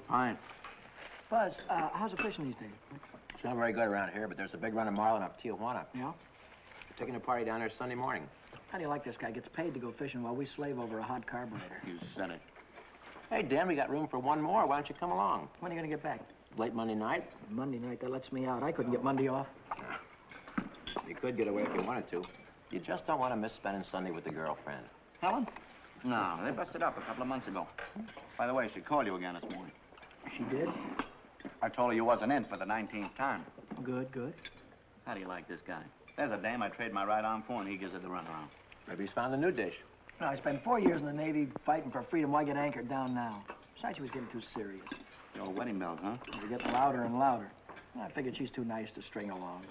Fine. Buzz, how's the fishing these days? It's not very good around here, but there's a big run of marlin up Tijuana. Yeah? We're taking a party down there Sunday morning. How do you like this guy? Gets paid to go fishing while we slave over a hot carburetor. You said it. Hey, Dan, we got room for one more. Why don't you come along? When are you going to get back? Late Monday night. Monday night, that lets me out. I couldn't get Monday off. You could get away if you wanted to. You just don't want to miss spending Sunday with the girlfriend. Helen? No, they busted up a couple of months ago. By the way, she called you again this morning. She did? I told her you wasn't in for the 19th time. Good, good. How do you like this guy? There's a dame I trade my right arm for, and he gives her the runaround. Maybe he's found a new dish. No, I spent 4 years in the Navy fighting for freedom. Why get anchored down now? Besides, she was getting too serious. The old wedding bells, huh? They were getting louder and louder. I figured she's too nice to string along.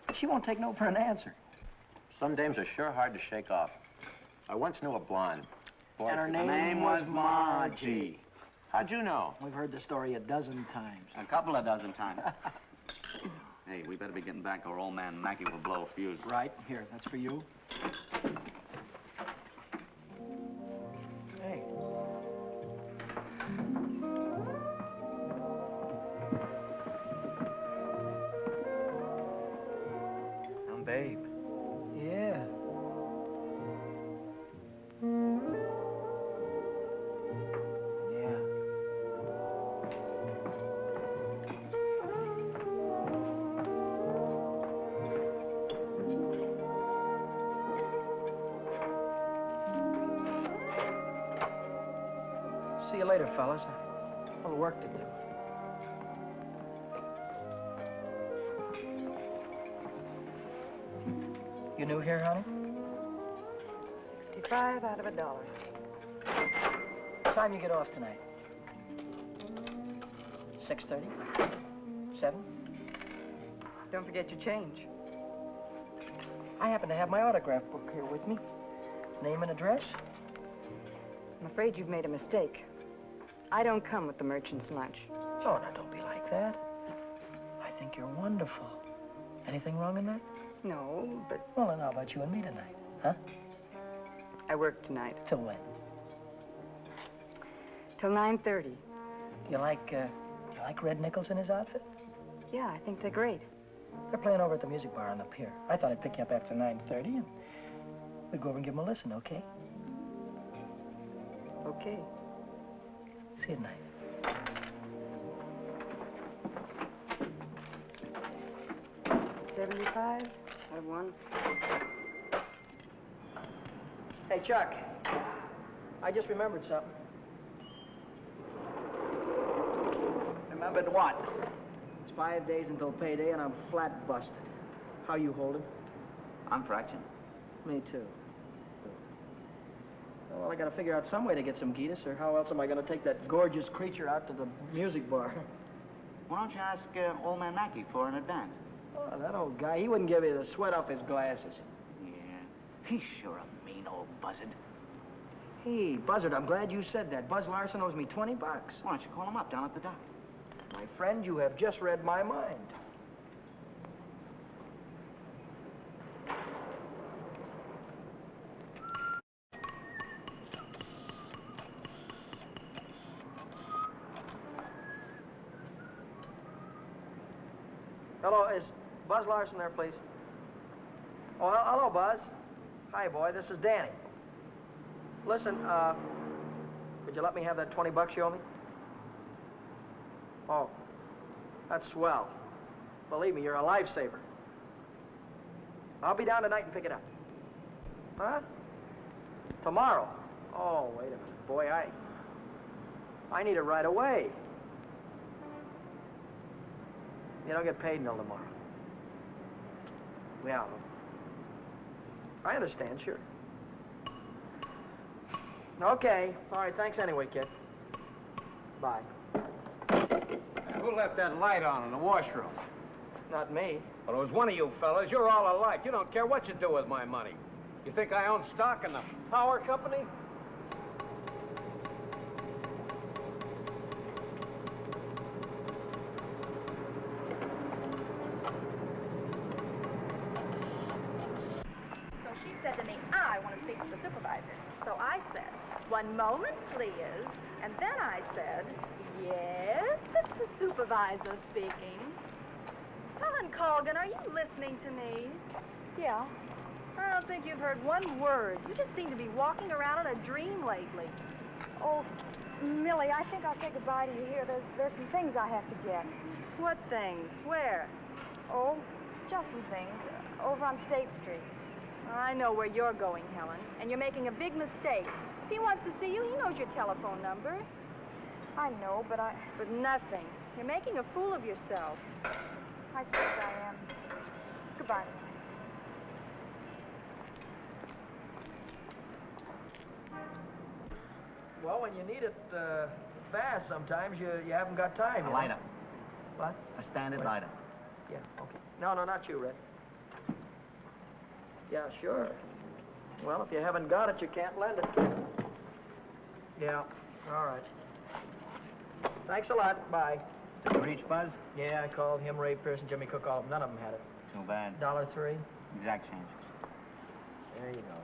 But she won't take no for an answer. Some dames are sure hard to shake off. I once knew a blonde. Boy, And her if- name was Margie. How'd you know? We've heard the story a dozen times. A couple of dozen times. Hey, we better be getting back or old man Mackey will blow a fuse. Right, here, that's for you. Hey. Some babe. Yeah. Yeah. See you later, fellas. A little work to do. You new here, honey? 65 out of $1. What time you get off tonight? 6:30? 7? Don't forget your change. I happen to have my autograph book here with me. Name and address? I'm afraid you've made a mistake. I don't come with the merchant's lunch. Oh, now don't be like that. I think you're wonderful. Anything wrong in that? No, but Well, then how about you and me tonight? Huh? I work tonight. Till when? Till 9:30. You like Red Nichols in his outfit? Yeah, I think they're great. They're playing over at the music bar on the pier. I thought I'd pick you up after 9:30 and we'd go over and give them a listen, okay? Okay. See you tonight. $75 out of $1. Hey, Chuck. I just remembered something. Remembered what? It's 5 days until payday and I'm flat busted. How you holding? I'm fraction. Me too. Well, I gotta figure out some way to get some Gitas, or how else am I gonna take that gorgeous creature out to the music bar? Why don't you ask old man Mackey for an advance? Oh, that old guy, he wouldn't give you the sweat off his glasses. Yeah, he's sure a mean old buzzard. Hey, Buzzard, I'm glad you said that. Buzz Larson owes me $20. Why don't you call him up down at the dock? My friend, you have just read my mind. Hello, is Buzz Larson there, please? Oh, hello, Buzz. Hi, boy, this is Danny. Listen, could you let me have that $20 you owe me? Oh, that's swell. Believe me, you're a lifesaver. I'll be down tonight and pick it up. Huh? Tomorrow? Oh, wait a minute. Boy, I need it right away. You don't get paid until tomorrow. Yeah. I understand, sure. Okay. All right, thanks anyway, kid. Bye. Who left that light on in the washroom? Not me. Well, it was one of you fellas. You're all alike. You don't care what you do with my money. You think I own stock in the power company? So she said to me, I want to speak to the supervisor. So I said, 1 moment, please. And then I said, yes. supervisor speaking. Helen Colgan, are you listening to me? Yeah. I don't think you've heard one word. You just seem to be walking around in a dream lately. Oh, Millie, I think I'll say goodbye to you here. There's some things I have to get. What things? Where? Oh, just some things. Over on State Street. I know where you're going, Helen, and you're making a big mistake. If he wants to see you, he knows your telephone number. I know, but But nothing. You're making a fool of yourself. I suppose I am. Goodbye. Well, when you need it fast, sometimes you haven't got time. A you know? lighter. What? A standard What? lighter. Yeah, okay. No, not you, Red. Yeah, sure. Well, if you haven't got it, you can't lend it. Yeah, all right. Thanks a lot. Bye. Did you reach Buzz? Yeah, I called him, Ray Pearson, Jimmy Cook, all of them. None of them had it. Too bad. $1.03. Exact changes. There you go.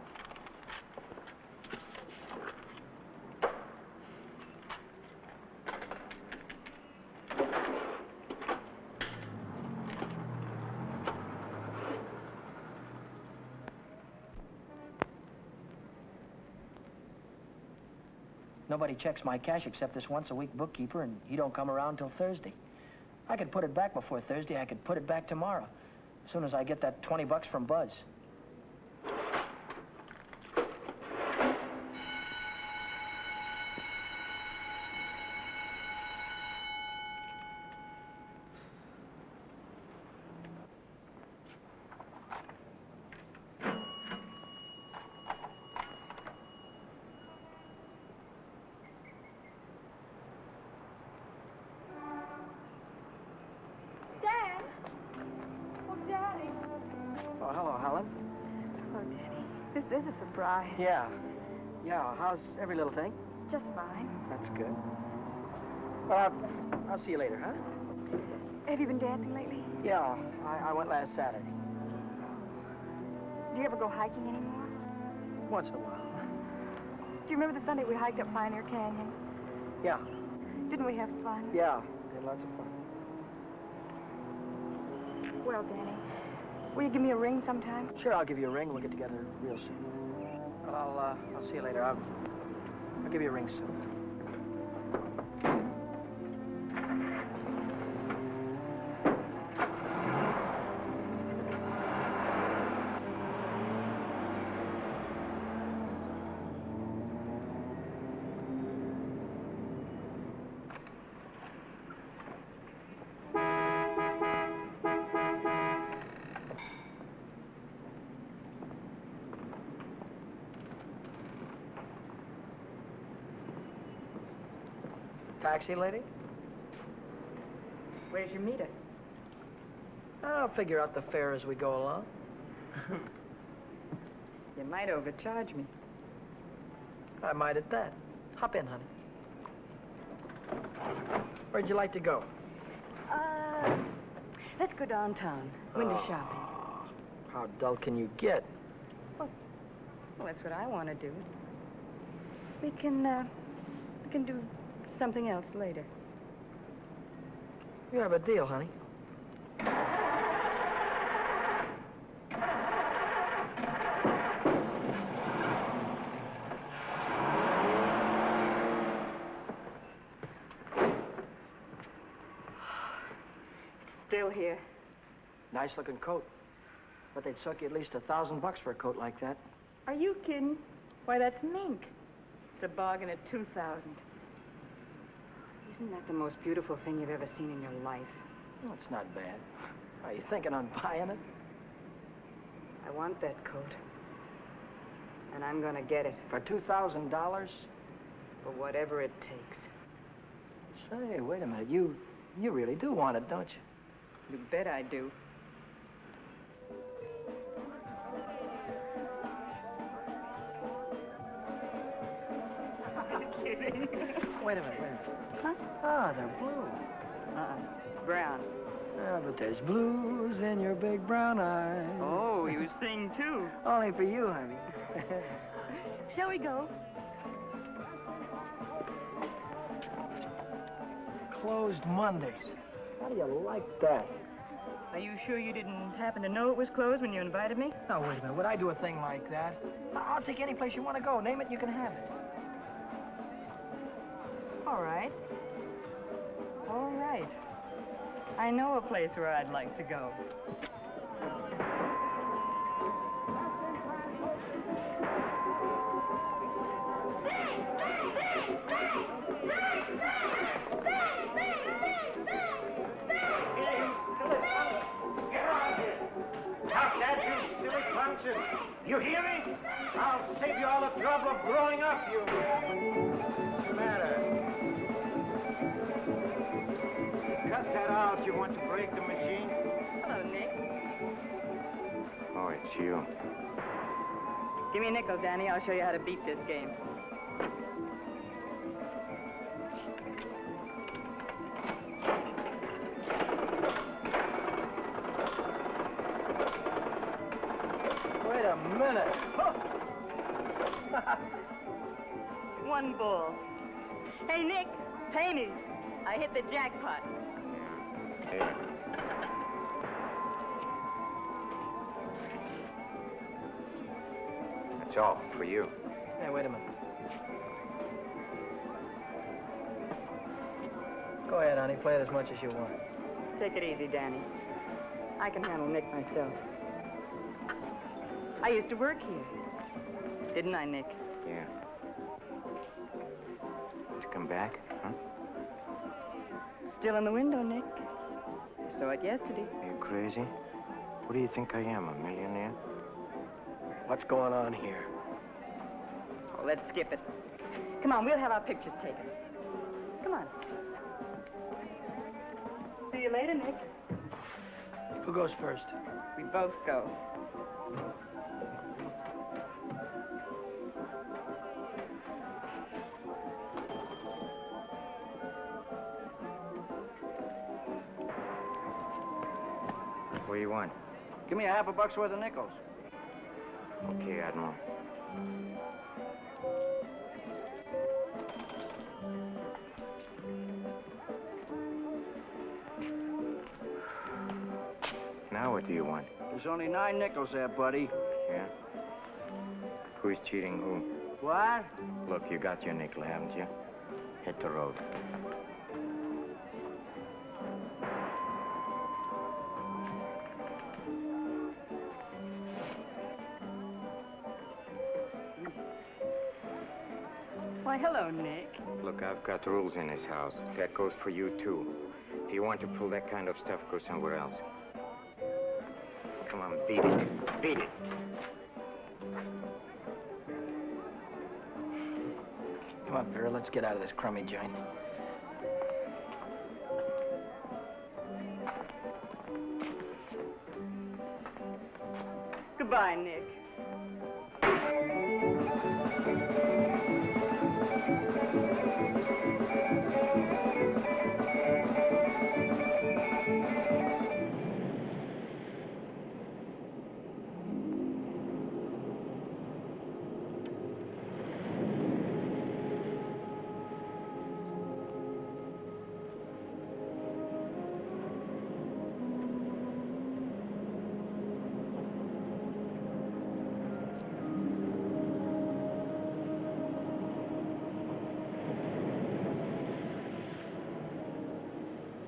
Nobody checks my cash except this once-a-week bookkeeper, and he don't come around till Thursday. I could put it back before Thursday. I could put it back tomorrow, as soon as I get that $20 from Buzz. Dad! Oh, Daddy! Oh, hello, Helen. Oh, Daddy. This is a surprise. Yeah. Yeah, how's every little thing? Just fine. That's good. Well, I'll see you later, huh? Have you been dancing lately? Yeah, I went last Saturday. Do you ever go hiking anymore? Once in a while. Do you remember the Sunday we hiked up Pioneer Canyon? Yeah, Didn't we have fun? yeah. Had lots of fun. Well, Danny, will you give me a ring sometime? Sure, I'll give you a ring. We'll get together real soon. Well, I'll see you later. I'll give you a ring soon. Taxi lady? Where's your meter? I'll figure out the fare as we go along. You might overcharge me. I might at that. Hop in, honey. Where'd you like to go? Let's go downtown. Window Oh. shopping. How dull can you get? Well, that's what I want to do. We can do something else later. You have a deal, honey. Still here. Nice looking coat. But they'd suck you at least $1,000 for a coat like that. Are you kidding? Why, that's mink. It's a bargain at $2,000. Isn't that the most beautiful thing you've ever seen in your life? Well, it's not bad. Are you thinking on buying it? I want that coat. And I'm gonna get it For $2,000? for whatever it takes. Say, wait a minute. You really do want it, don't you? You bet I do. Wait a minute. Huh? Ah, they're blue. Brown. Ah, but there's blues in your big brown eyes. Oh, you sing too. Only for you, honey. Shall we go? Closed Mondays. How do you like that? Are you sure you didn't happen to know it was closed when you invited me? No, wait a minute. Would I do a thing like that? I'll take any place you want to go. Name it and you can have it. All right. All right. I know a place where I'd like to go. You hear me? I'll save you all the trouble of growing up, you... What's the matter? Cut that out. You want to break the machine? Hello, Nick. Oh, it's you. Give me a nickel, Danny. I'll show you how to beat this game. Wait a minute. One bull. Hey, Nick, pay me. I hit the jackpot. Here. That's all for you. Hey, wait a minute. Go ahead, honey. Play it as much as you want. Take it easy, Danny. I can handle Nick myself. I used to work here. Didn't I, Nick? Yeah. To come back, huh? Still in the window, Nick. I saw it yesterday. Are you crazy? What do you think I am, a millionaire? What's going on here? Oh, let's skip it. Come on, we'll have our pictures taken. Come on. See you later, Nick. Who goes first? We both go. What do you want? Give me a half a buck's worth of nickels. Okay, Admiral. Now what do you want? There's only 9 nickels there, buddy. Yeah? Who's cheating who? What? Look, you got your nickel, haven't you? Hit the road. Why, hello, Nick. Look, I've got rules in this house. That goes for you, too. If you want to pull that kind of stuff, go somewhere else. Come on, beat it. Beat it. Come on, Vera, let's get out of this crummy joint. Goodbye, Nick.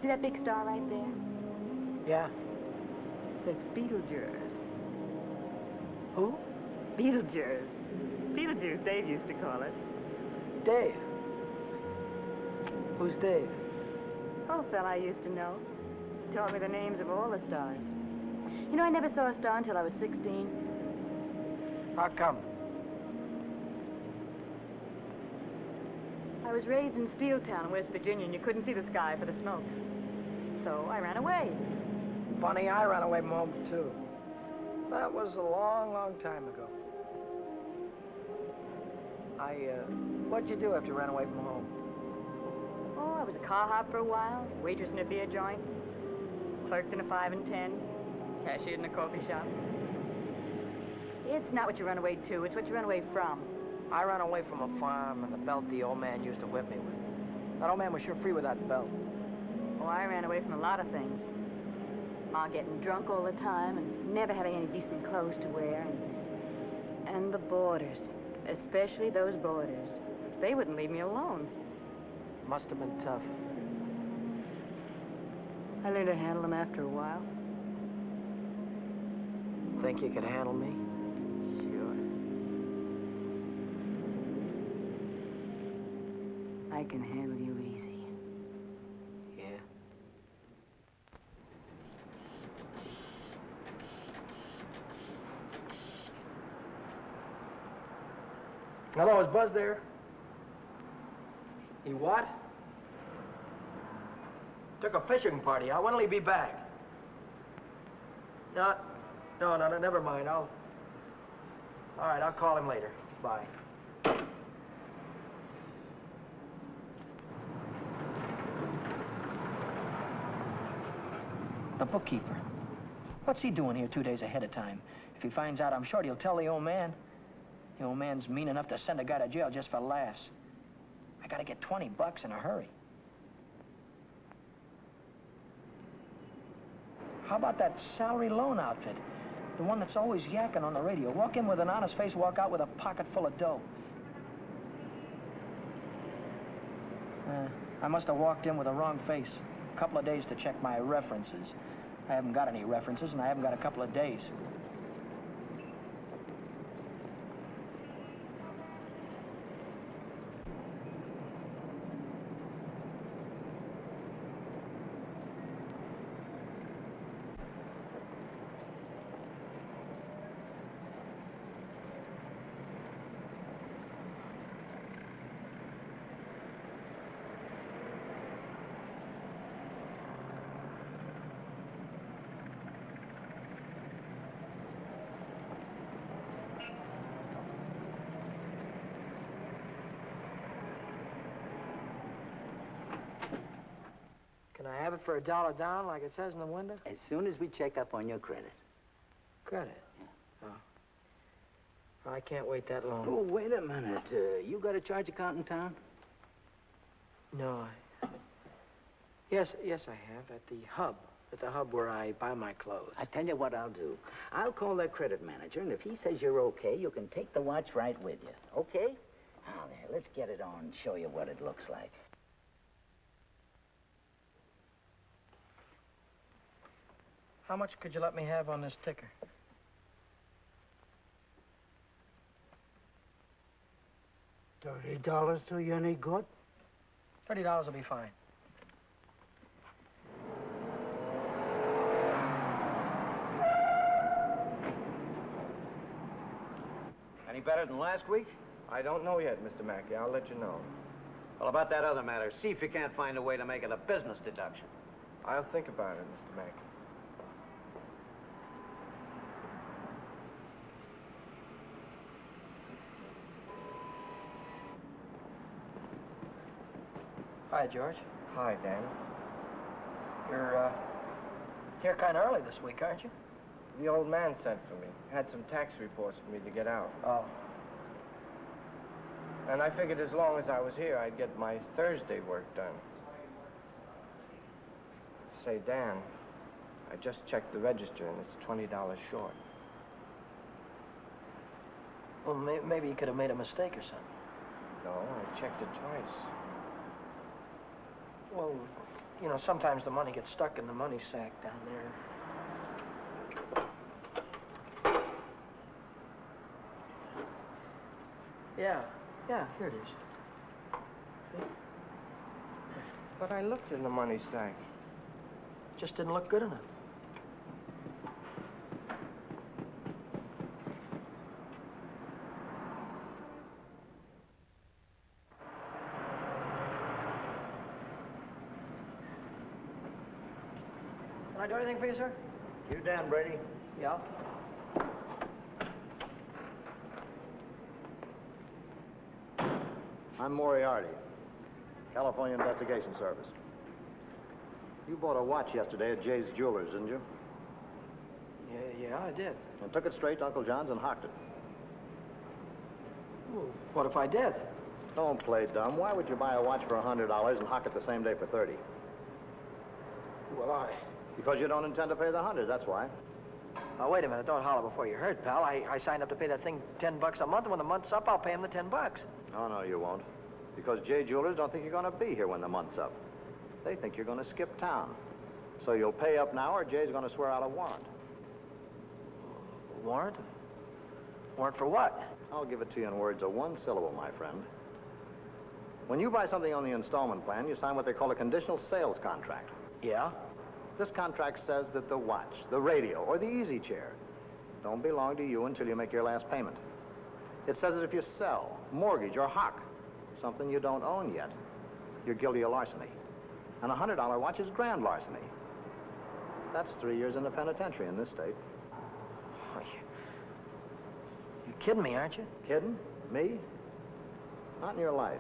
See that big star right there? Yeah? That's Beetlejuice. Who? Beetlejuice. Beetlejuice, Dave used to call it. Dave. Who's Dave? Oh, fella I used to know. Taught me the names of all the stars. You know, I never saw a star until I was 16. How come? I was raised in Steeltown in West Virginia, and you couldn't see the sky for the smoke. So I ran away. Funny, I ran away from home, too. That was a long, long time ago. What'd you do after you ran away from home? Oh, I was a car hop for a while, waitress in a beer joint, clerked in a 5 and 10, cashiered in a coffee shop. It's not what you run away to, it's what you run away from. I ran away from a farm and the belt the old man used to whip me with. That old man was sure free with that belt. Oh, I ran away from a lot of things. Ma getting drunk all the time and never having any decent clothes to wear. And the boarders, especially those boarders. They wouldn't leave me alone. Must have been tough. I learned to handle them after a while. Think you could handle me? Sure. I can handle you easy. Yeah. Hello, is Buzz there? He what? Took a fishing party out. When will he be back? No, never mind. All right, I'll call him later. Bye. The bookkeeper. What's he doing here 2 days ahead of time? If he finds out, I'm sure he'll tell the old man. The old man's mean enough to send a guy to jail just for laughs. I gotta get $20 in a hurry. How about that salary loan outfit? The one that's always yakking on the radio. Walk in with an honest face, walk out with a pocket full of dough. I must have walked in with a wrong face. A couple of days to check my references. I haven't got any references, and I haven't got a couple of days. Can I have it for $1 down, like it says in the window? As soon as we check up on your credit. Credit? Oh. I can't wait that long. Oh, wait a minute. You got a charge account in town? No, Yes, I have, at the hub. At the hub where I buy my clothes. I tell you what I'll do. I'll call that credit manager, and if he says you're okay, you can take the watch right with you. Okay? Now, there, let's get it on and show you what it looks like. How much could you let me have on this ticker? $30 do you any good? $30 will be fine. Any better than last week? I don't know yet, Mr. Mackey. I'll let you know. Well, about that other matter, see if you can't find a way to make it a business deduction. I'll think about it, Mr. Mackey. Hi, George. Hi, Dan. You're, here kind of early this week, aren't you? The old man sent for me. Had some tax reports for me to get out. Oh. And I figured as long as I was here, I'd get my Thursday work done. Say, Dan, I just checked the register, and it's $20 short. Well, maybe you could have made a mistake or something. No, I checked it twice. Well, you know, sometimes the money gets stuck in the money sack down there. Yeah, here it is. See? But I looked in the money sack. Just didn't look good enough. Can I do anything for you, sir? You Dan Brady? Yeah. I'm Moriarty, California Investigation Service. You bought a watch yesterday at Jay's Jewelers, didn't you? Yeah, I did. And took it straight to Uncle John's and hocked it. Well, what if I did? Don't play dumb. Why would you buy a watch for $100 and hock it the same day for $30? Why? Because you don't intend to pay the 100, that's why. Now, wait a minute. Don't holler before you hurt, pal. I signed up to pay that thing $10 a month, and when the month's up, I'll pay him the $10. No, you won't. Because J Jewelers don't think you're going to be here when the month's up. They think you're going to skip town. So you'll pay up now, or Jay's going to swear out a warrant. Warrant? Warrant for what? I'll give it to you in words of one syllable, my friend. When you buy something on the installment plan, you sign what they call a conditional sales contract. Yeah? This contract says that the watch, the radio, or the easy chair don't belong to you until you make your last payment. It says that if you sell, mortgage, or hock something you don't own yet, you're guilty of larceny. And a $100 watch is grand larceny. That's 3 years in the penitentiary in this state. Oh, you're kidding me, aren't you? Kidding? Me? Not in your life.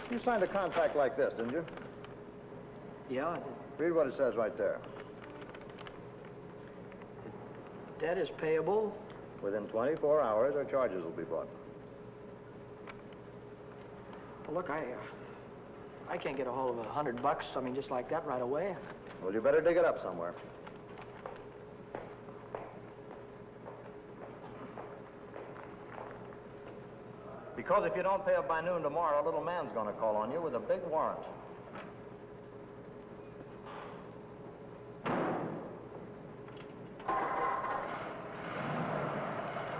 You signed a contract like this, didn't you? Yeah, I did. Read what it says right there. Debt is payable. Within 24 hours, our charges will be brought. Well, look, I can't get a hold of $100, I mean, just like that right away. Well, you better dig it up somewhere. Because if you don't pay up by noon tomorrow, a little man's going to call on you with a big warrant.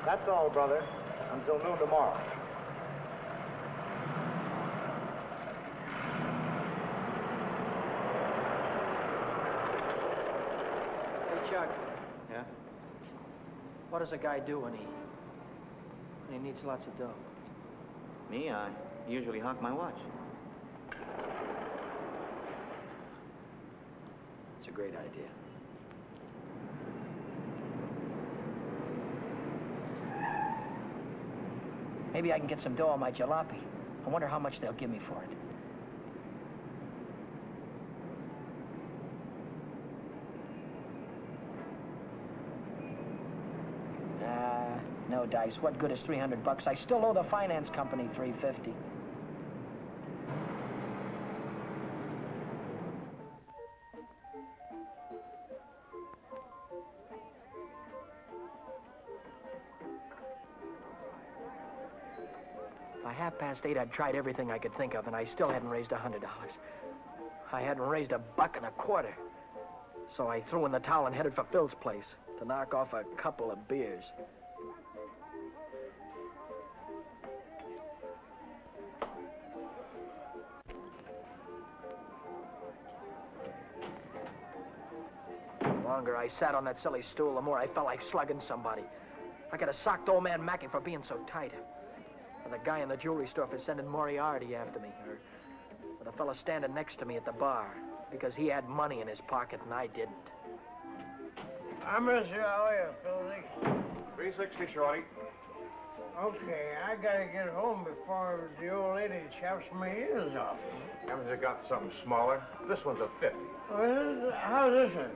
That's all, brother. Until noon tomorrow. Hey, Chuck, Yeah? what does a guy do when he needs lots of dough? Me, I usually hock my watch. It's a great idea. Maybe I can get some dough on my jalopy. I wonder how much they'll give me for it. No dice. What good is $300? I still owe the finance company $350. By 8:30, I'd tried everything I could think of, and I still hadn't raised $100. I hadn't raised $1.25. So I threw in the towel and headed for Phil's place to knock off a couple of beers. The longer I sat on that silly stool, the more I felt like slugging somebody. I could have socked old man Mackey for being so tight. Or the guy in the jewelry store for sending Moriarty after me. Or the fella standing next to me at the bar because he had money in his pocket and I didn't. I miss you. How are you, Philly? 360, Shorty. Okay, I gotta get home before the old lady chops my ears off. Haven't you got something smaller? This one's a 50. How's this one?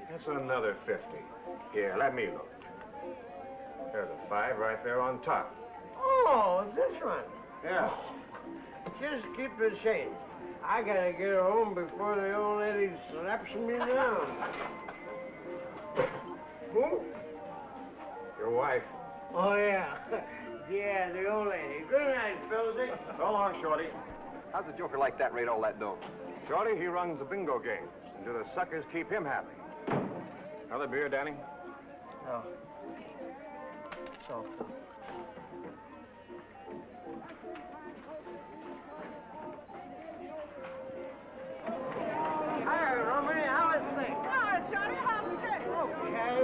That's another 50. Here, let me look. There's a 5 right there on top. Oh, this one. Yeah. Just keep the change. I gotta get home before the old lady slaps me down. Who? Your wife. Oh, yeah. Yeah, the old lady. Good night, Philly. So long, Shorty. How's a joker like that rate all that dough? Shorty, he runs the bingo games. And do the suckers keep him happy? Another beer, Danny? No. So, Hi, Rooney. How is things? Hi, Shorty. How's it? Okay.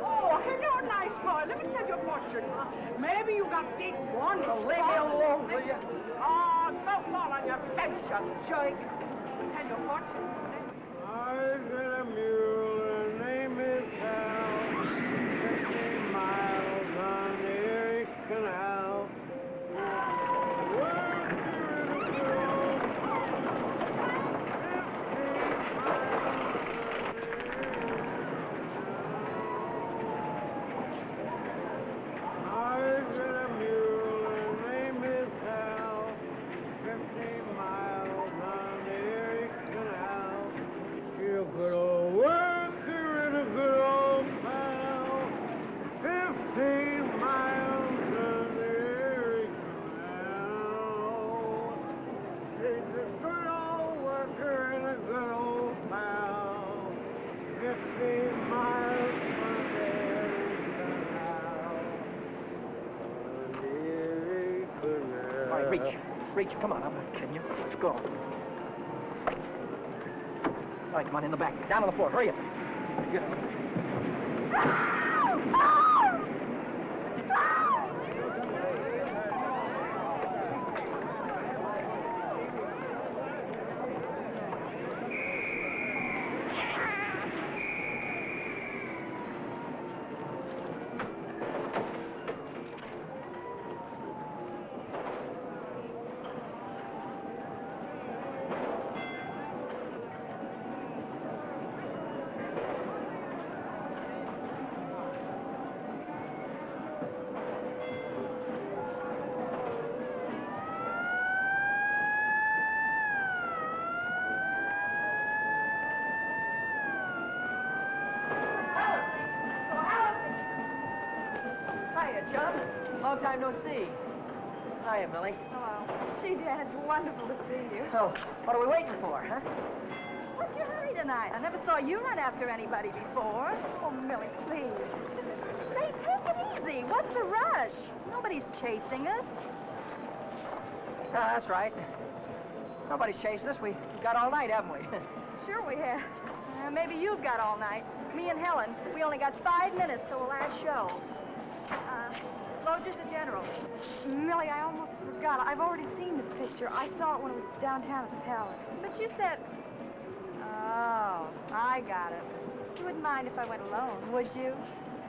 Oh, hello, nice boy. Let me tell you a fortune. Maybe you got big ones. leave me alone, will you? Oh, don't fall on your face, you jerk. Tell you a fortune. I've got a mule. Her name is Sal. 50 miles on the Erie Canal. I've got a mule. Her name is Sal. Reach. Come on, I'm not kidding you. Let's go. All right, come on, in the back. Down on the floor. Hurry up. John. Long time no see. Hiya, Millie. Hello. Gee, Dad, it's wonderful to see you. Oh, what are we waiting for, huh? What's your hurry tonight? I never saw you run after anybody before. Oh, Millie, please. Say, take it easy. What's the rush? Nobody's chasing us. That's right. Nobody's chasing us. We've got all night, haven't we? Sure we have. Maybe you've got all night. Me and Helen, we only got 5 minutes till the last show. Lodger's a general. Millie, I almost forgot. I've already seen this picture. I saw it when it was downtown at the Palace. But you said... Oh, I got it. You wouldn't mind if I went alone, would you?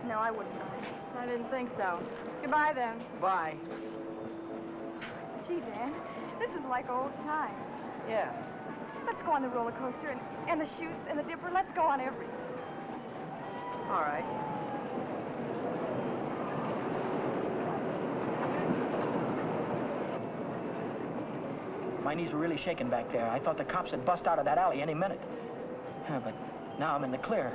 No, I wouldn't mind. I didn't think so. Goodbye, then. Bye. Gee, Dan, this is like old times. Yeah. Let's go on the roller coaster and the chutes and the dipper. Let's go on everything. All right. My knees were really shaking back there. I thought the cops had bust out of that alley any minute. But now I'm in the clear.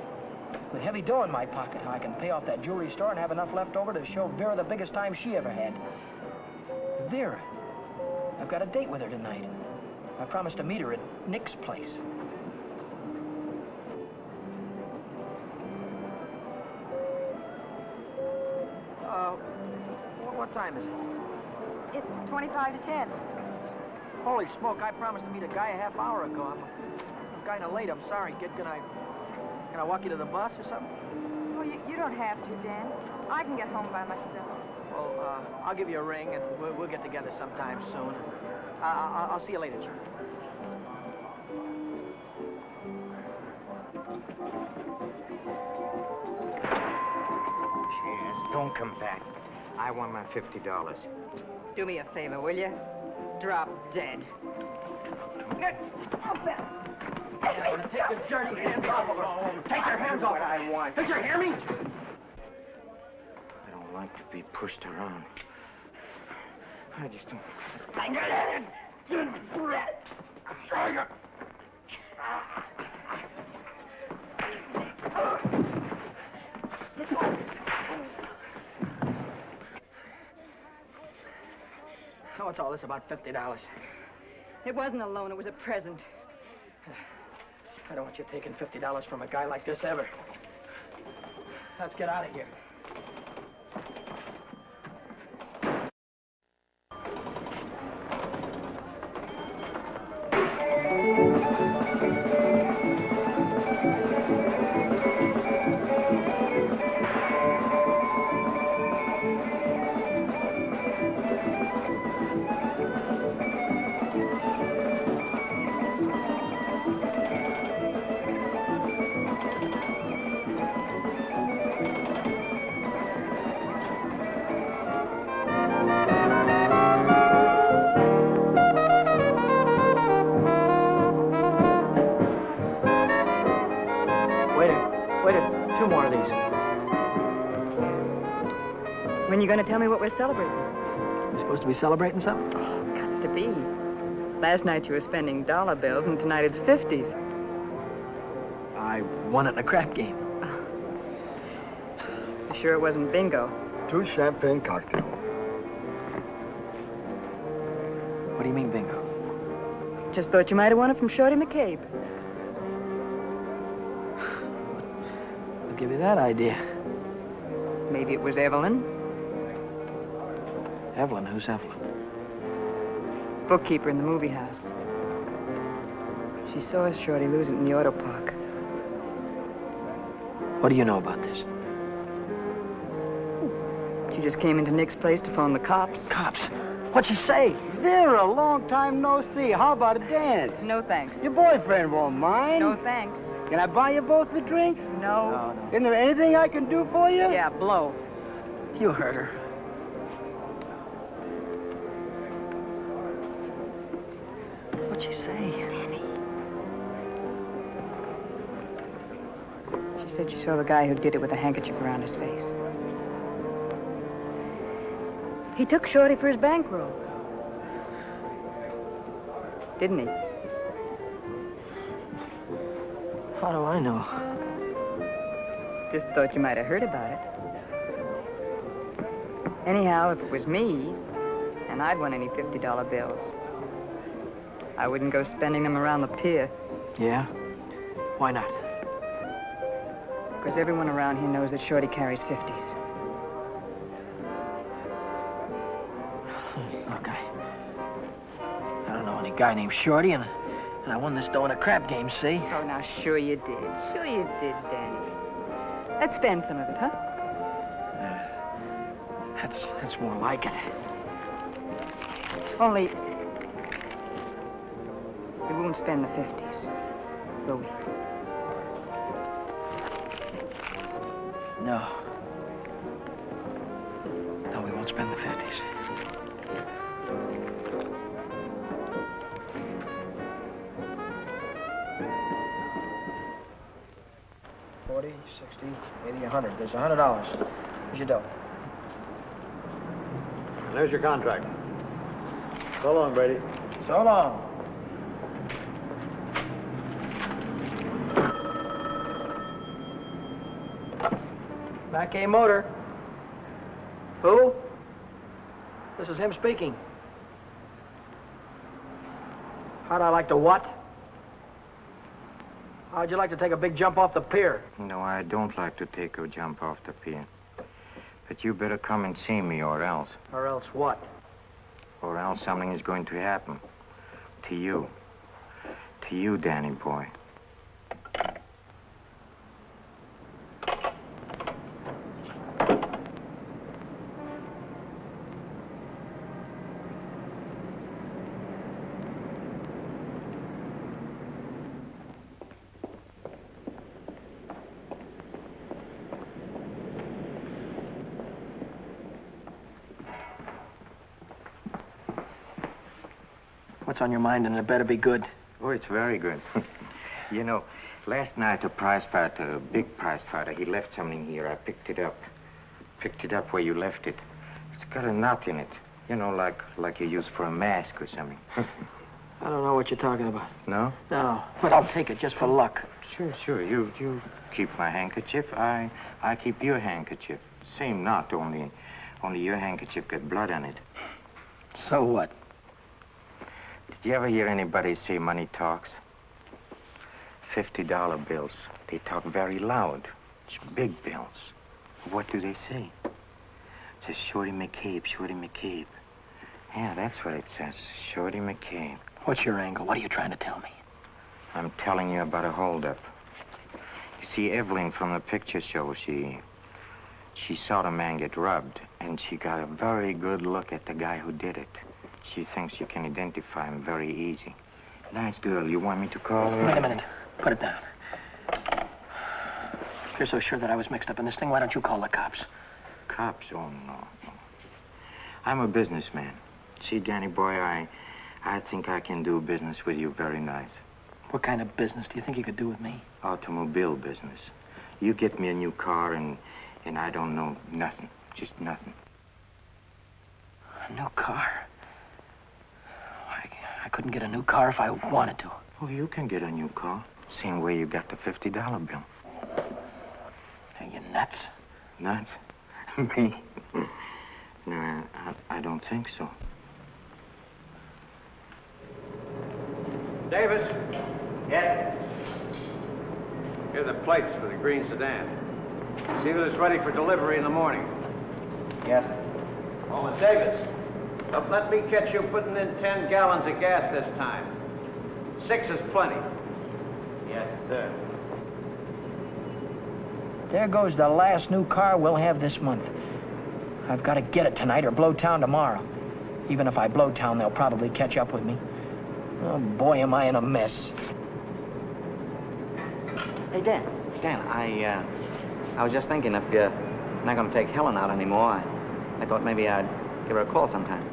With heavy dough in my pocket, I can pay off that jewelry store and have enough left over to show Vera the biggest time she ever had. Vera. I've got a date with her tonight. I promised to meet her at Nick's place. What time is it? It's 25 to 10. Holy smoke, I promised to meet a guy a half hour ago. I'm kind of late. I'm sorry, kid. Can I walk you to the bus or something? Well, you don't have to, Dan. I can get home by myself. Well, I'll give you a ring, and we'll get together sometime soon. I'll see you later, Jim. Cheers. Don't come back. I want my $50. Do me a favor, will you? Drop dead. Take your dirty hands off of her. Take your hands off. What I want. Did you hear me? I don't like to be pushed around. I just don't... What's all this about $50? It wasn't a loan, it was a present. I don't want you taking $50 from a guy like this ever. Let's get out of here. When you going to tell me what we're celebrating? We're supposed to be celebrating something? Oh, got to be. Last night you were spending dollar bills, and tonight it's 50s. I won it in a crap game. You sure it wasn't bingo? 2 champagne cocktails. What do you mean, bingo? Just thought you might have won it from Shorty McCabe. I'll give you that idea. Maybe it was Evelyn. Evelyn? Who's Evelyn? bookkeeper in the movie house. She saw Shorty lose it in the auto park. What do you know about this? She just came into Nick's place to phone the cops. Cops? What'd she say? Vera, long time no see. How about a dance? No thanks. Your boyfriend won't mind. No thanks. Can I buy you both a drink? No. Isn't there anything I can do for you? Yeah, blow. You heard her. What'd she say? Danny. She said she saw the guy who did it with a handkerchief around his face. He took Shorty for his bankroll. Didn't he? How do I know? Just thought you might have heard about it. Anyhow, if it was me, and I'd won any $50 bills, I wouldn't go spending them around the pier. Yeah? Why not? Because everyone around here knows that Shorty carries 50s. Look, I don't know any guy named Shorty, and I won this dough in a crap game, see? Oh, now, sure you did. Sure you did, Danny. Let's spend some of it, huh? That's more like it. Only, we won't spend the 50s, will we? No. No, we won't spend the 50s. 40, 60, 80, 100. There's $100. Here's your dough. There's your contract. So long, Brady. So long. Back A Motor. Who? This is him speaking. How'd I like to what? How'd you like to take a big jump off the pier? No, I don't like to take a jump off the pier. But you better come and see me, or else. Or else what? Or else something is going to happen. To you. To you, Danny boy. What's on your mind, and it better be good. Oh, it's very good. You know, last night a prize fighter, a big prize fighter, he left something here. I picked it up. Picked it up where you left it. It's got a knot in it. You know, like you use for a mask or something. I don't know what you're talking about. No? No, but I'll take it just for luck. Sure. You keep my handkerchief. I keep your handkerchief. Same knot, only your handkerchief got blood on it. So what? Did you ever hear anybody say money talks? $50 bills. They talk very loud. It's big bills. What do they say? It says Shorty McCabe, Shorty McCabe. Yeah, that's what it says. Shorty McCabe. What's your angle? What are you trying to tell me? I'm telling you about a holdup. You see, Evelyn from the picture show, she saw the man get robbed, and she got a very good look at the guy who did it. She thinks you can identify him very easy. Nice girl. You want me to call her? Wait a minute. Put it down. If you're so sure that I was mixed up in this thing, why don't you call the cops? Cops? Oh, no. I'm a businessman. See, Danny boy, I think I can do business with you very nice. What kind of business do you think you could do with me? Automobile business. You get me a new car, and I don't know nothing. Just nothing. A new car? I couldn't get a new car if I wanted to. Oh, you can get a new car. Same way you got the $50 bill. Are you nuts? Nuts? Me? No, I don't think so. Davis? Yes? Here are the plates for the green sedan. See that it's ready for delivery in the morning. Yes. Oh, and Davis, But let me catch you putting in 10 gallons of gas this time. 6 is plenty. Yes, sir. There goes the last new car we'll have this month. I've got to get it tonight or blow town tomorrow. Even if I blow town, they'll probably catch up with me. Oh, boy, am I in a mess. Hey, Dan, I was just thinking if you're not going to take Helen out anymore, I thought maybe I'd give her a call sometime.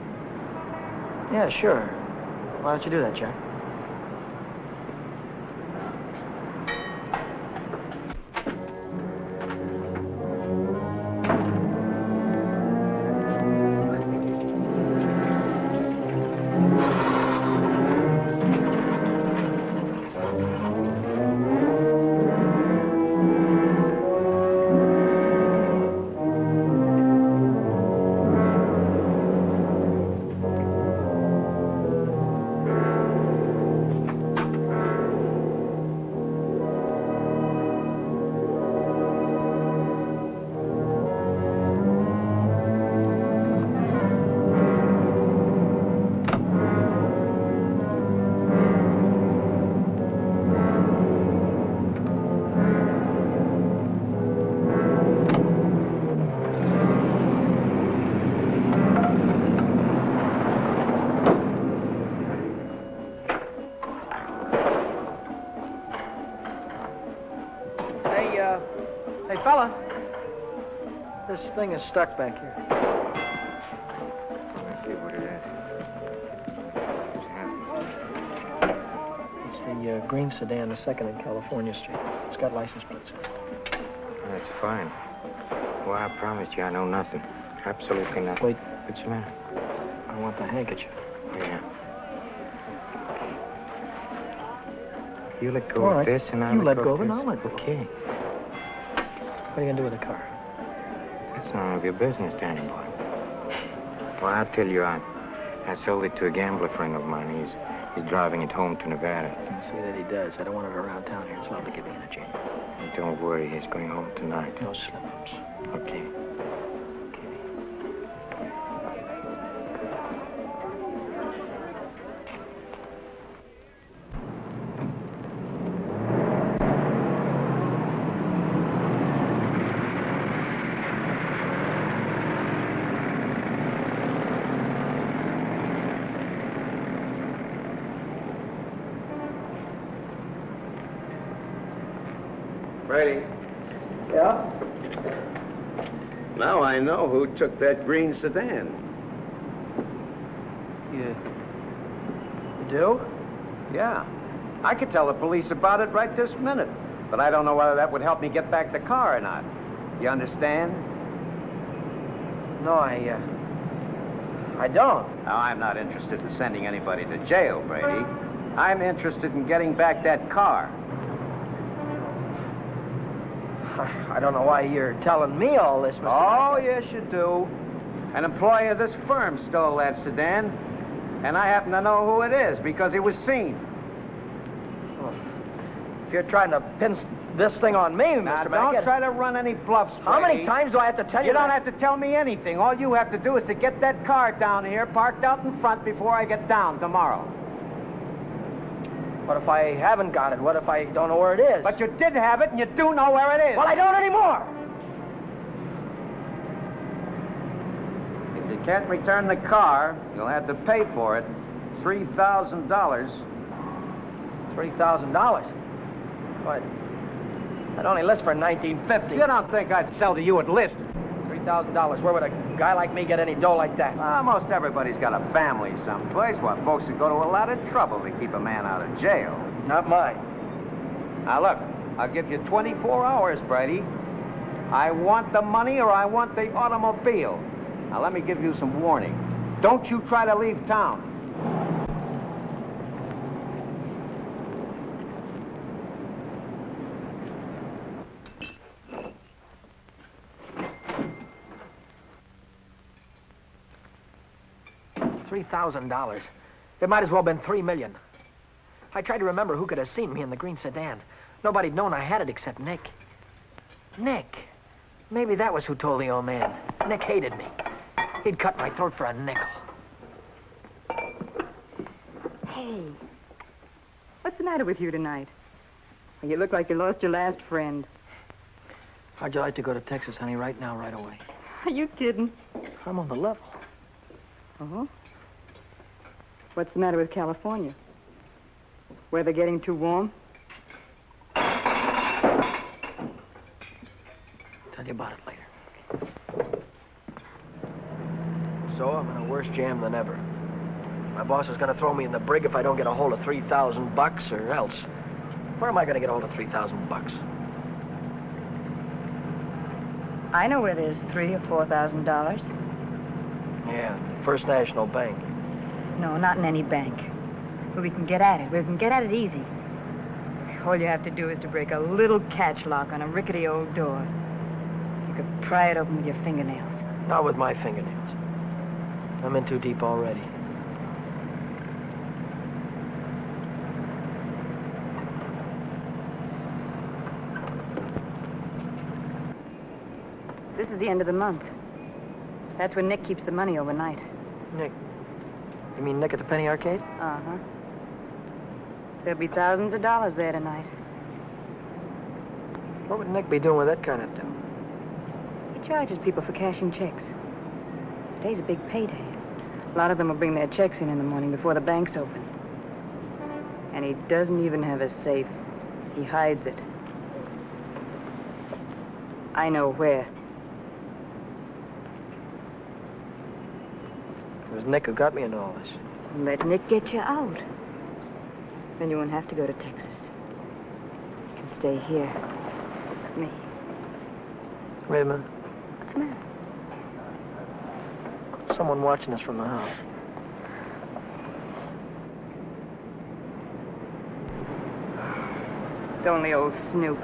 Yeah, sure. Why don't you do that, Jack? Hey, fella. This thing is stuck back here. Let's see what it is. It's the green sedan, the second in California Street. It's got license plates. That's fine. Well, I promise you I know nothing. Absolutely nothing. Wait. What's the matter? I want the handkerchief. Yeah. You let go All of right. this and I'll You let go go of of it this. and I'll let go. Okay. What are you going to do with the car? That's none of your business, Danny boy. Well, I'll tell you, I sold it to a gambler friend of mine. He's driving it home to Nevada. See that he does. I don't want it around town here. It's liable to get me in a jam. And don't worry, he's going home tonight. No slip-ups. Okay. Brady. Yeah? Now I know who took that green sedan. You do? Yeah. I could tell the police about it right this minute. But I don't know whether that would help me get back the car or not. You understand? No, I don't. Now, I'm not interested in sending anybody to jail, Brady. I'm interested in getting back that car. I don't know why you're telling me all this, Mr. Oh, yes, you do. An employee of this firm stole that sedan, and I happen to know who it is because he was seen. Well, if you're trying to pin this thing on me, Now, Mr. don't Mackett. try to run any bluffs, Brady. How many times do I have to tell you You don't that? have to tell me anything. All you have to do is to get that car down here, parked out in front before I get down tomorrow. What if I haven't got it? What if I don't know where it is? But you did have it, and you do know where it is. Well, I don't anymore. If you can't return the car, you'll have to pay for it. $3,000. $3,000? What? That only lists for $19.50. You don't think I'd sell to you at list? $3,000. Where would a guy like me get any dough like that? Most everybody's got a family someplace. Why, folks would go to a lot of trouble to keep a man out of jail. Not mine. Now, look, I'll give you 24 hours, Brady. I want the money or I want the automobile. Now, let me give you some warning. Don't you try to leave town. $3,000. It might as well have been $3 million. I tried to remember who could have seen me in the green sedan. Nobody'd known I had it except Nick. Nick. Maybe that was who told the old man. Nick hated me. He'd cut my throat for a nickel. Hey, what's the matter with you tonight? You look like you lost your last friend. How'd you like to go to Texas, honey, right now, right away? Are you kidding? I'm on the level. Oh? What's the matter with California? Weather getting too warm? Tell you about it later. So I'm in a worse jam than ever. My boss is going to throw me in the brig if I don't get a hold of $3,000 or else. Where am I going to get a hold of $3,000? I know where there's $3,000 or $4,000. Yeah, First National Bank. No, not in any bank. But we can get at it. We can get at it easy. All you have to do is to break a little catch lock on a rickety old door. You could pry it open with your fingernails. Not with my fingernails. I'm in too deep already. This is the end of the month. That's when Nick keeps the money overnight. Nick? You mean Nick at the Penny Arcade? Uh-huh. There'll be thousands of dollars there tonight. What would Nick be doing with that kind of dough? He charges people for cashing checks. Today's a big payday. A lot of them will bring their checks in the morning before the bank's open. And he doesn't even have a safe. He hides it. I know where. It was Nick who got me into all this. Let Nick get you out. Then you won't have to go to Texas. You can stay here with me. Wait a minute. What's the matter? Someone watching us from the house. It's only old Snoop.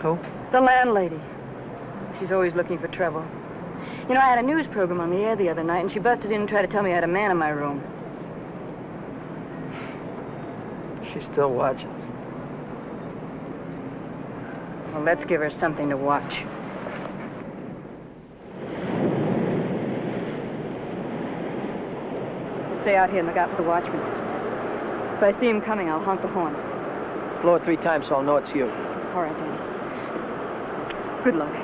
Who? The landlady. She's always looking for trouble. You know, I had a news program on the air the other night, and she busted in and tried to tell me I had a man in my room. She's still watching us. Well, let's give her something to watch. Stay out here and look out for the watchman. If I see him coming, I'll honk the horn. Blow it 3 times so I'll know it's you. All right, Danny. Good luck.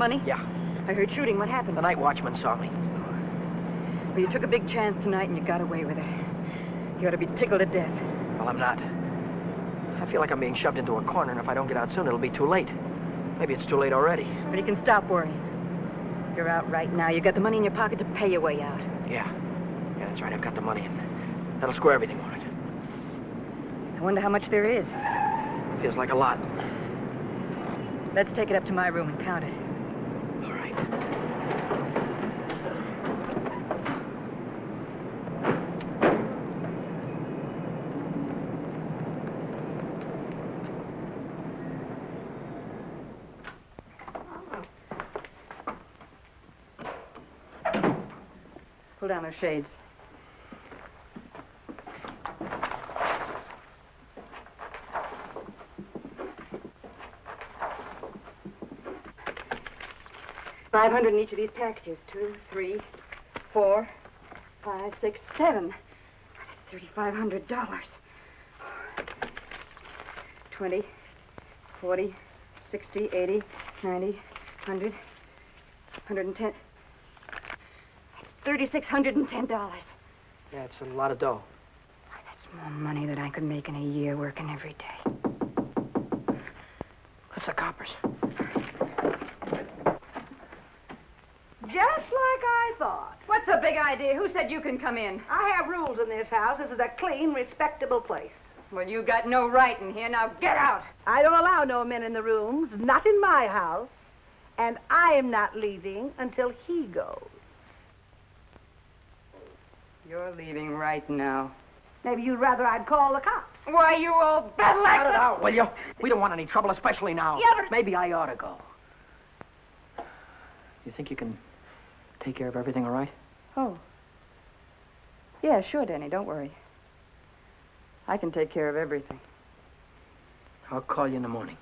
money? Yeah. I heard shooting. What happened? The night watchman saw me. Well, you took a big chance tonight and you got away with it. You ought to be tickled to death. Well, I'm not. I feel like I'm being shoved into a corner, and if I don't get out soon, it'll be too late. Maybe it's too late already. But you can stop worrying. You're out right now. You got the money in your pocket to pay your way out. Yeah. Yeah, that's right. I've got the money, and that'll square everything on it. I wonder how much there is. Feels like a lot. Let's take it up to my room and count it. All right. Pull down those shades. $500 in each of these packages. 2, 3, 4, 5, 6, 7. That's $3,500. 20, 40, 60, 80, 90, 100, 110. $3,610. Yeah, it's a lot of dough. That's more money than I could make in a year working every day. That's the coppers. Just like I thought. What's the big idea? Who said you can come in? I have rules in this house. This is a clean, respectable place. Well, you got no right in here. Now get out. I don't allow no men in the rooms, not in my house. And I am not leaving until he goes. You're leaving right now. Maybe you'd rather I'd call the cops. Why, you old battle Cut axe! it out, will you? We don't want any trouble, especially now. Yeah, but- Maybe I ought to go. You think you can take care of everything all right? Oh. Yeah, sure, Danny. Don't worry. I can take care of everything. I'll call you in the morning.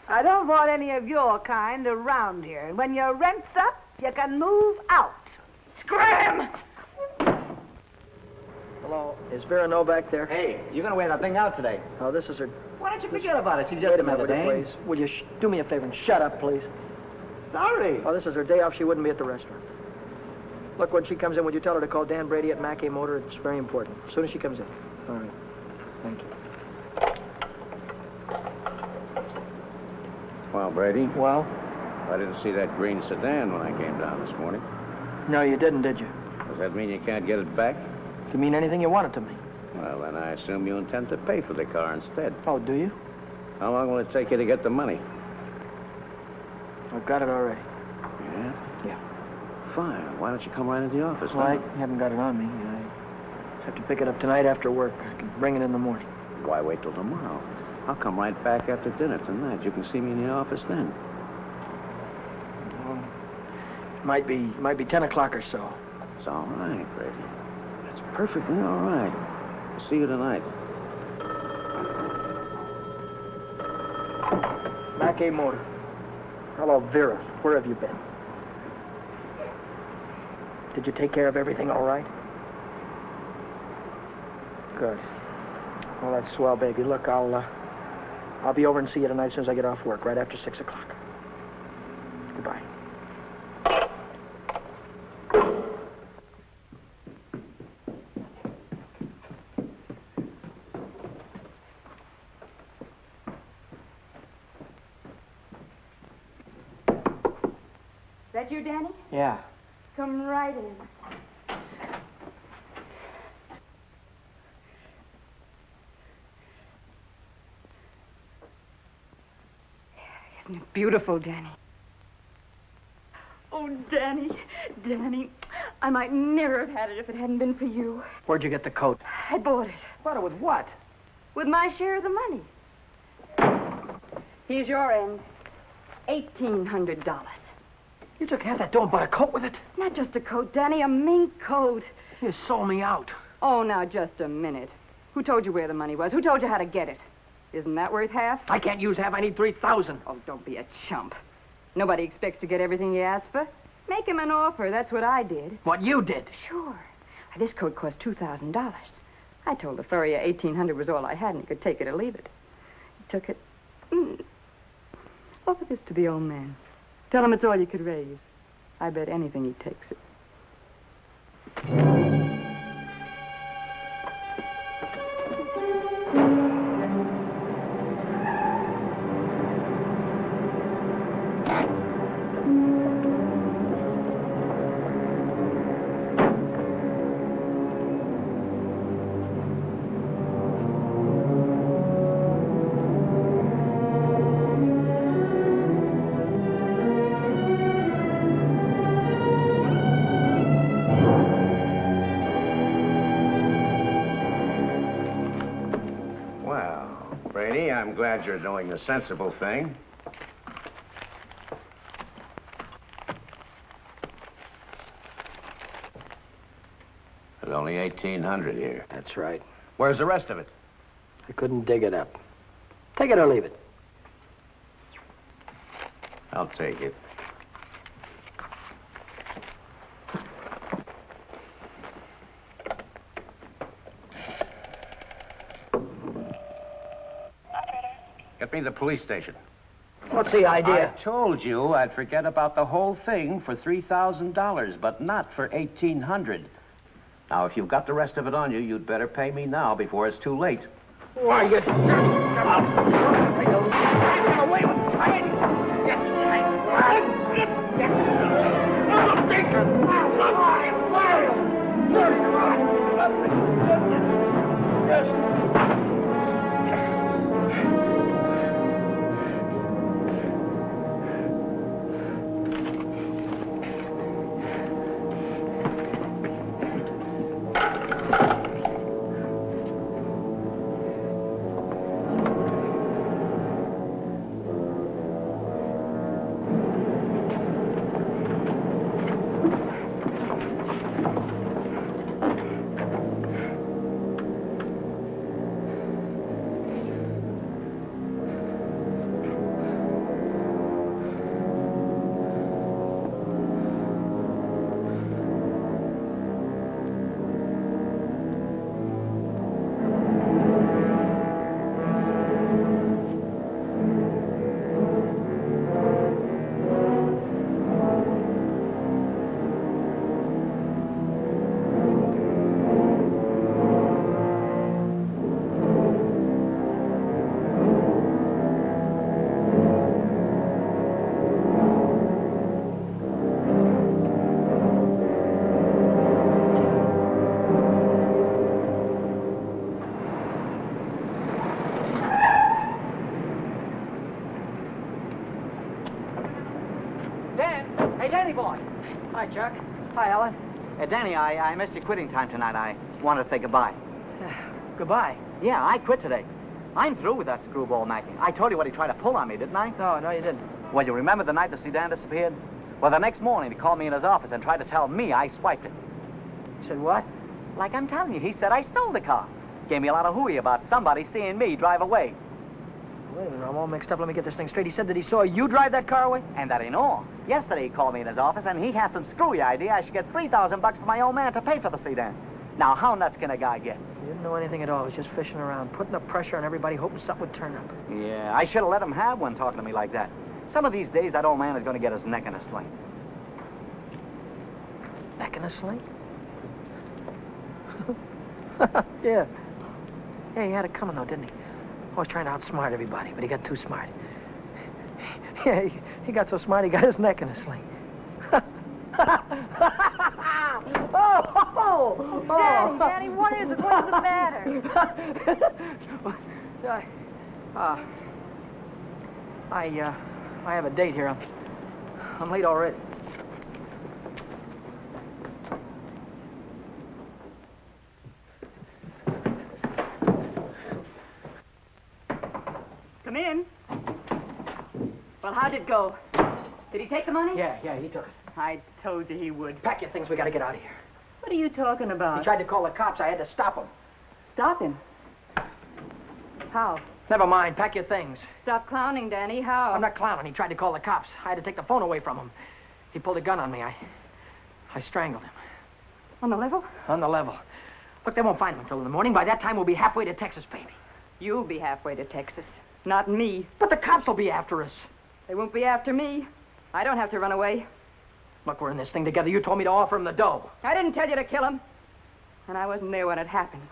I don't want any of your kind around here. And when your rent's up, you can move out. Scram! Hello, is Vera Novak there? Hey, you're going to wear that thing out today. Oh, this is her... Why don't you forget about it? She just Wait a minute, another will you, dame. please? Will you do me a favor and shut up, please? Sorry. Oh, this is her day off. She wouldn't be at the restaurant. Look, when she comes in, would you tell her to call Dan Brady at Mackay Motor? It's very important. As soon as she comes in. All right. Thank you. Well, Brady, Well? I didn't see that green sedan when I came down this morning. No, you didn't, did you? Does that mean you can't get it back? Does it mean anything you want it to mean? Well, then I assume you intend to pay for the car instead. Oh, do you? How long will it take you to get the money? I've got it already. Yeah? Yeah. Fine. Why don't you come right into the office? Well, I now? haven't got it on me. I have to pick it up tonight after work. I can bring it in the morning. Why wait till tomorrow? I'll come right back after dinner tonight. You can see me in the office then. Well, might be 10 o'clock or so. It's all right, Brady. It's perfectly all right. I'll see you tonight. Mackay Motor. Hello, Vera. Where have you been? Did you take care of everything all right? Good. Well, that's swell, baby. Look, I'll be over and see you tonight as soon as I get off work, right after 6 o'clock. Goodbye. That you, Danny? Yeah. Come right in. Isn't it beautiful, Danny? Oh, Danny, Danny, I might never have had it if it hadn't been for you. Where'd you get the coat? I bought it Bought it with what? with my share of the money. Here's your end. $1,800. You took half that dough and bought a coat with it? Not just a coat, Danny, a mink coat. You sold me out. Oh, now, just a minute. Who told you where the money was? Who told you how to get it? Isn't that worth half? I can't use half. I need 3,000. Oh, don't be a chump. Nobody expects to get everything you ask for. Make him an offer. That's what I did. What you did. Sure. This coat cost $2,000. I told the furrier $1,800 was all I had, and he could take it or leave it. took it. Offer this to the old man. Tell him it's all you could raise. I bet anything he takes it. I'm glad you're doing the sensible thing. There's only 1,800 here. That's right. Where's the rest of it? I couldn't dig it up. Take it or leave it. I'll take it. Get me to the police station. What's the idea? I told you I'd forget about the whole thing for $3,000, but not for $1,800. Now, if you've got the rest of it on you, you'd better pay me now before it's too late. Why, you... Hi, Chuck. Hi, Ellen. Danny, I missed your quitting time tonight. I wanted to say goodbye. Goodbye. Yeah, I quit today. I'm through with that screwball Mackie. I told you what he tried to pull on me, didn't I? No, you didn't. Well, you remember the night the sedan disappeared? Well, the next morning, he called me in his office and tried to tell me I swiped it. You said what? Like I'm telling you, he said I stole the car. Gave me a lot of hooey about somebody seeing me drive away. Wait a minute, I'm all mixed up. Let me get this thing straight. He said that he saw you drive that car away? And that ain't all. Yesterday, he called me in his office, and he had some screwy idea I should get $3,000 for my old man to pay for the sedan. Now, how nuts can a guy get? He didn't know anything at all. He was just fishing around, putting the pressure on everybody, hoping something would turn up. Yeah, I should have let him have one talking to me like that. Some of these days, that old man is going to get his neck in a sling. Neck in a sling? Yeah. Yeah, he had it coming, though, didn't he? Always trying to outsmart everybody, but he got too smart. Yeah, he got so smart, he got his neck in a sling. Daddy, what is it? What's the matter? I have a date here. I'm late already. Come in. Well, how'd it go? Did he take the money? Yeah, he took it. I told you he would. Pack your things, we gotta get out of here. What are you talking about? He tried to call the cops. I had to stop him. Stop him. How? Never mind, pack your things. Stop clowning, Danny. How? I'm not clowning. He tried to call the cops. I had to take the phone away from him. He pulled a gun on me. I strangled him. On the level? On the level. Look, they won't find him until in the morning. By that time, we'll be halfway to Texas, baby. You'll be halfway to Texas. Not me. But the cops will be after us. They won't be after me. I don't have to run away. Look, we're in this thing together. You told me to offer him the dough. I didn't tell you to kill him. And I wasn't there when it happened.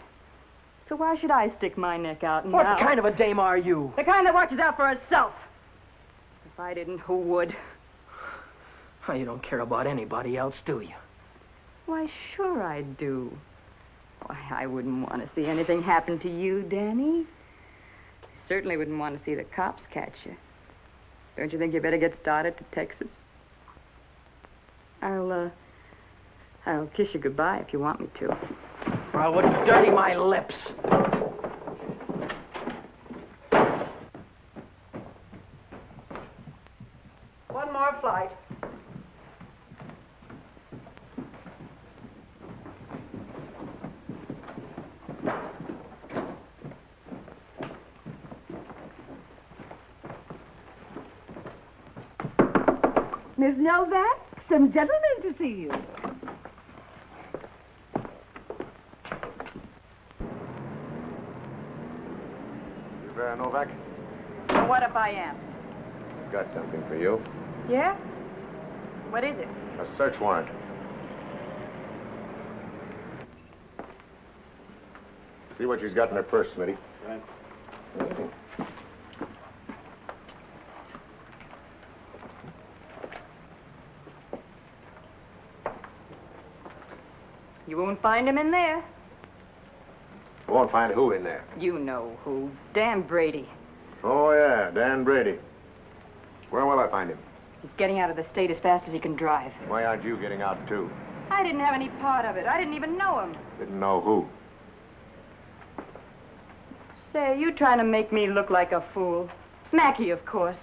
So why should I stick my neck out now? What kind of a dame are you? The kind that watches out for herself. If I didn't, who would? Oh, you don't care about anybody else, do you? Why, sure I do. Why, I wouldn't want to see anything happen to you, Danny. I certainly wouldn't want to see the cops catch you. Don't you think you better get started to Texas? I'll kiss you goodbye if you want me to. Or I wouldn't dirty my lips. One more flight. Miss Novak, some gentlemen to see you. Novak? Well, what if I am? Got something for you. Yeah? What is it? A search warrant. See what she's got in her purse, Smitty. Right. You won't find him in there. We won't find who in there. You know who. Dan Brady. Oh, yeah, Dan Brady. Where will I find him? He's getting out of the state as fast as he can drive. Why aren't you getting out, too? I didn't have any part of it. I didn't even know him. Didn't know who. Say, you trying to make me look like a fool. Mackey, of course.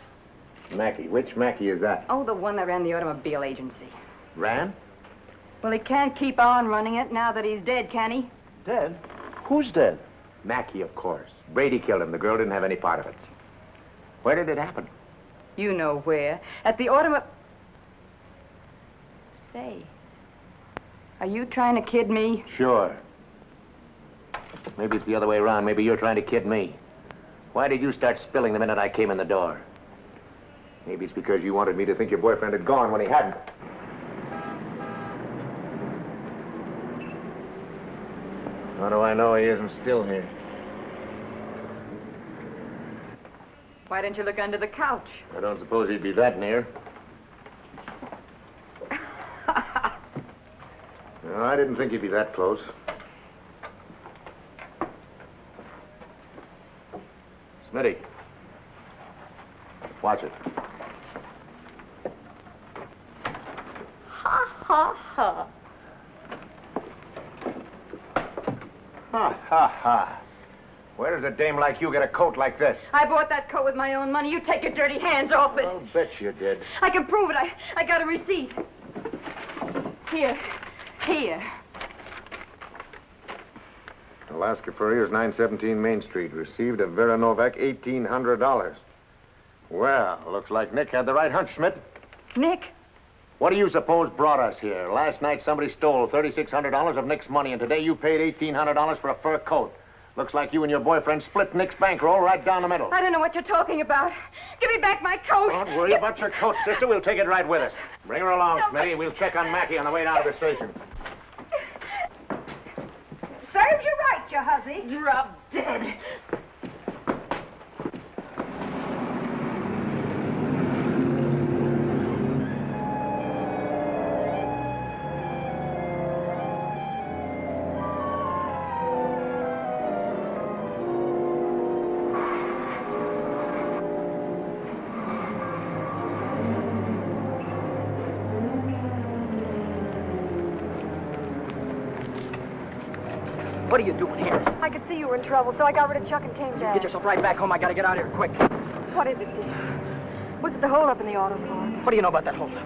Mackey. Which Mackey is that? Oh, the one that ran the automobile agency. Ran? Well, he can't keep on running it now that he's dead, can he? Dead? Who's dead? Mackey, of course. Brady killed him. The girl didn't have any part of it. Where did it happen? You know where. At the automobile... Say, are you trying to kid me? Sure. Maybe it's the other way around. Maybe you're trying to kid me. Why did you start spilling the minute I came in the door? Maybe it's because you wanted me to think your boyfriend had gone when he hadn't. How do I know he isn't still here? Why didn't you look under the couch? I don't suppose he'd be that near. No, I didn't think he'd be that close. Smitty. Watch it. Ha, ha, ha. Ha, ha, ha. Where does a dame like you get a coat like this? I bought that coat with my own money. You take your dirty hands off it. I'll bet you did. I can prove it. I got a receipt. Here. Here. Alaska Furriers, 917 Main Street. Received of Vera Novak, $1,800. Well, looks like Nick had the right hunch, Schmidt. Nick? What do you suppose brought us here? Last night somebody stole $3,600 of Nick's money, and today you paid $1,800 for a fur coat. Looks like you and your boyfriend split Nick's bankroll right down the middle. I don't know what you're talking about. Give me back my coat. Don't worry about your coat, sister. We'll take it right with us. Bring her along, Smitty, and we'll check on Mackey on the way down to the station. Serves you right, you hussy. Drop dead. What are you doing here? I could see you were in trouble, so I got rid of Chuck and came down. Get yourself right back home. I gotta get out of here quick. What is it, dear? Was it the holdup in the auto park? What do you know about that holdup?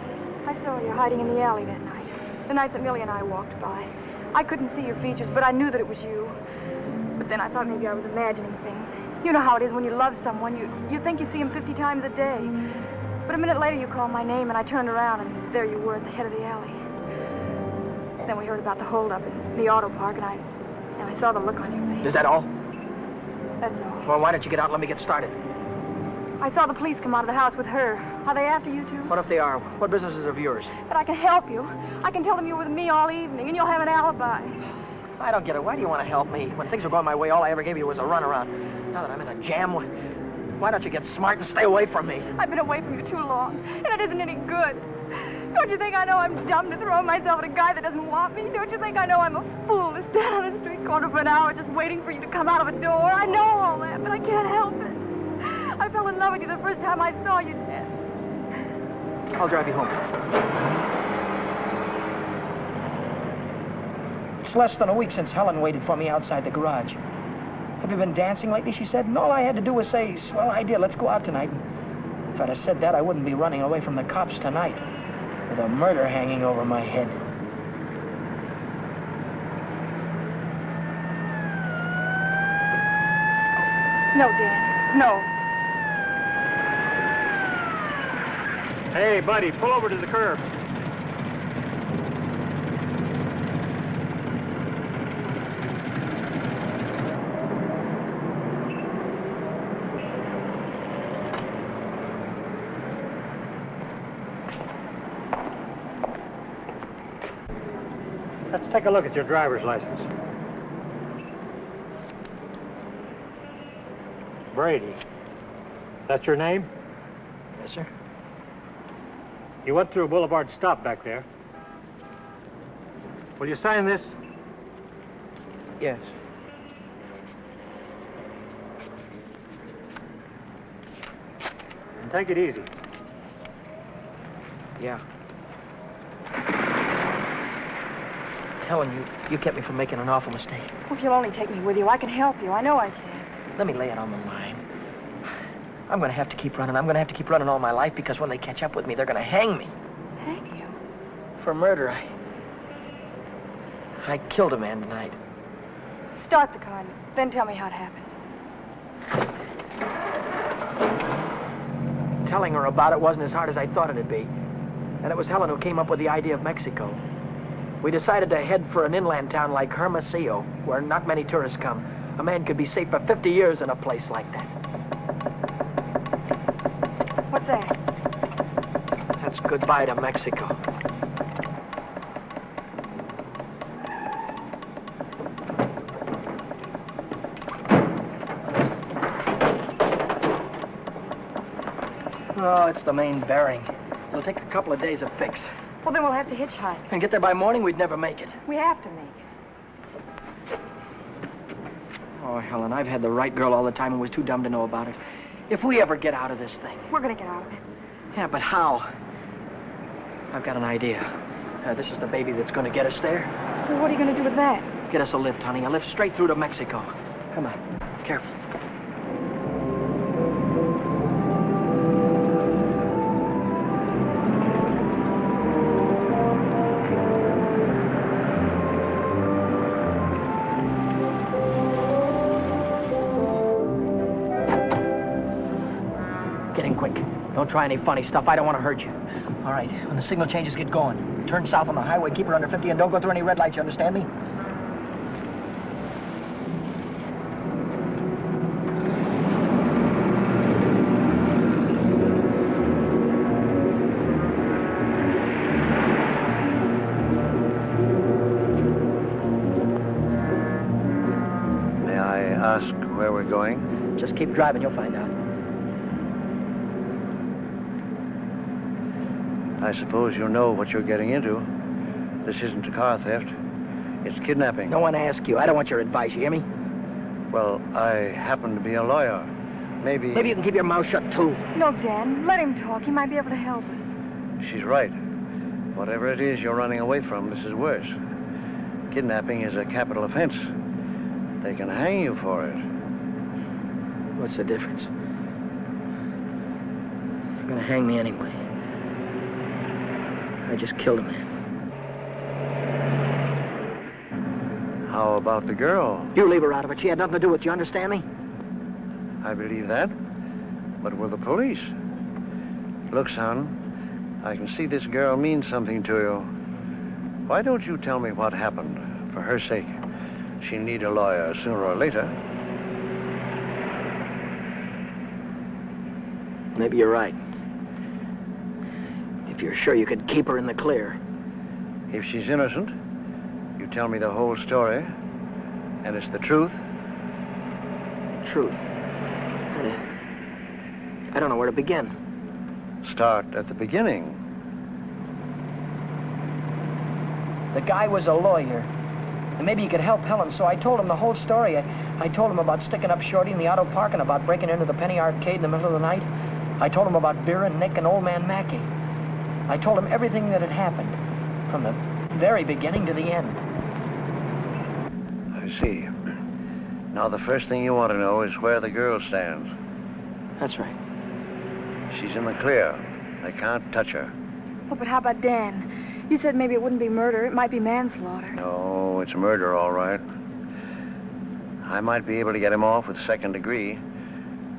I saw you hiding in the alley that night. The night that Millie and I walked by. I couldn't see your features, but I knew that it was you. But then I thought maybe I was imagining things. You know how it is when you love someone. You think you see him 50 times a day. But a minute later you called my name and I turned around and there you were at the head of the alley. Then we heard about the holdup in the auto park and I saw the look on your face. Is that all? That's all. Well, why don't you get out and let me get started? I saw the police come out of the house with her. Are they after you, too? What if they are? What business is of yours? But I can help you. I can tell them you're with me all evening, and you'll have an alibi. I don't get it. Why do you want to help me? When things were going my way, all I ever gave you was a runaround. Now that I'm in a jam, why don't you get smart and stay away from me? I've been away from you too long, and it isn't any good. Don't you think I know I'm dumb to throw myself at a guy that doesn't want me? Don't you think I know I'm a fool to stand on a street corner for an hour just waiting for you to come out of a door? I know all that, but I can't help it. I fell in love with you the first time I saw you, Ted. I'll drive you home. It's less than a week since Helen waited for me outside the garage. Have you been dancing lately, she said, and all I had to do was say, swell idea, let's go out tonight. If I'd have said that, I wouldn't be running away from the cops tonight, with a murder hanging over my head. No, Dan, no. Hey, buddy, pull over to the curb. Let's take a look at your driver's license. Brady. That's your name? Yes, sir. You went through a Boulevard stop back there. Will you sign this? Yes. And take it easy. Yeah. Helen, you kept me from making an awful mistake. Well, if you'll only take me with you, I can help you. I know I can. Let me lay it on the line. I'm going to have to keep running. I'm going to have to keep running all my life because when they catch up with me, they're going to hang me. Hang you? For murder. I killed a man tonight. Start the car, and then tell me how it happened. Telling her about it wasn't as hard as I thought it'd be. And it was Helen who came up with the idea of Mexico. We decided to head for an inland town like Hermosillo, where not many tourists come. A man could be safe for 50 years in a place like that. What's that? That's goodbye to Mexico. Oh, it's the main bearing. It'll take a couple of days to fix. Well, then we'll have to hitchhike. And get there by morning, we'd never make it. We have to make it. Oh, Helen, I've had the right girl all the time and was too dumb to know about it. If we ever get out of this thing... We're going to get out of it. Yeah, but how? I've got an idea. This is the baby that's going to get us there. Well, what are you going to do with that? Get us a lift, honey. A lift straight through to Mexico. Come on. Careful. Don't try any funny stuff. I don't want to hurt you. All right, when the signal changes, get going. Turn south on the highway, keep her under 50, and don't go through any red lights, you understand me? May I ask where we're going? Just keep driving, you'll find out. I suppose you know what you're getting into. This isn't a car theft. It's kidnapping. No one asked you. I don't want your advice, you hear me? Well, I happen to be a lawyer. Maybe... Maybe you can keep your mouth shut, too. No, Dan. Let him talk. He might be able to help us. She's right. Whatever it is you're running away from, this is worse. Kidnapping is a capital offense. They can hang you for it. What's the difference? They're gonna hang me anyway. I just killed a man. How about the girl? You leave her out of it. She had nothing to do with it. You understand me? I believe that. But with the police? Look, son, I can see this girl means something to you. Why don't you tell me what happened? For her sake. She'll need a lawyer sooner or later. Maybe you're right. If you're sure you could keep her in the clear. If she's innocent, you tell me the whole story, and it's the truth. Truth. I don't know where to begin. Start at the beginning. The guy was a lawyer, and maybe he could help Helen, so I told him the whole story. I told him about sticking up Shorty in the auto park and about breaking into the Penny Arcade in the middle of the night. I told him about Vera, Nick, and old man Mackey. I told him everything that had happened, from the very beginning to the end. I see. Now, the first thing you want to know is where the girl stands. That's right. She's in the clear. They can't touch her. Oh, but how about Dan? You said maybe it wouldn't be murder. It might be manslaughter. No, it's murder, all right. I might be able to get him off with second degree.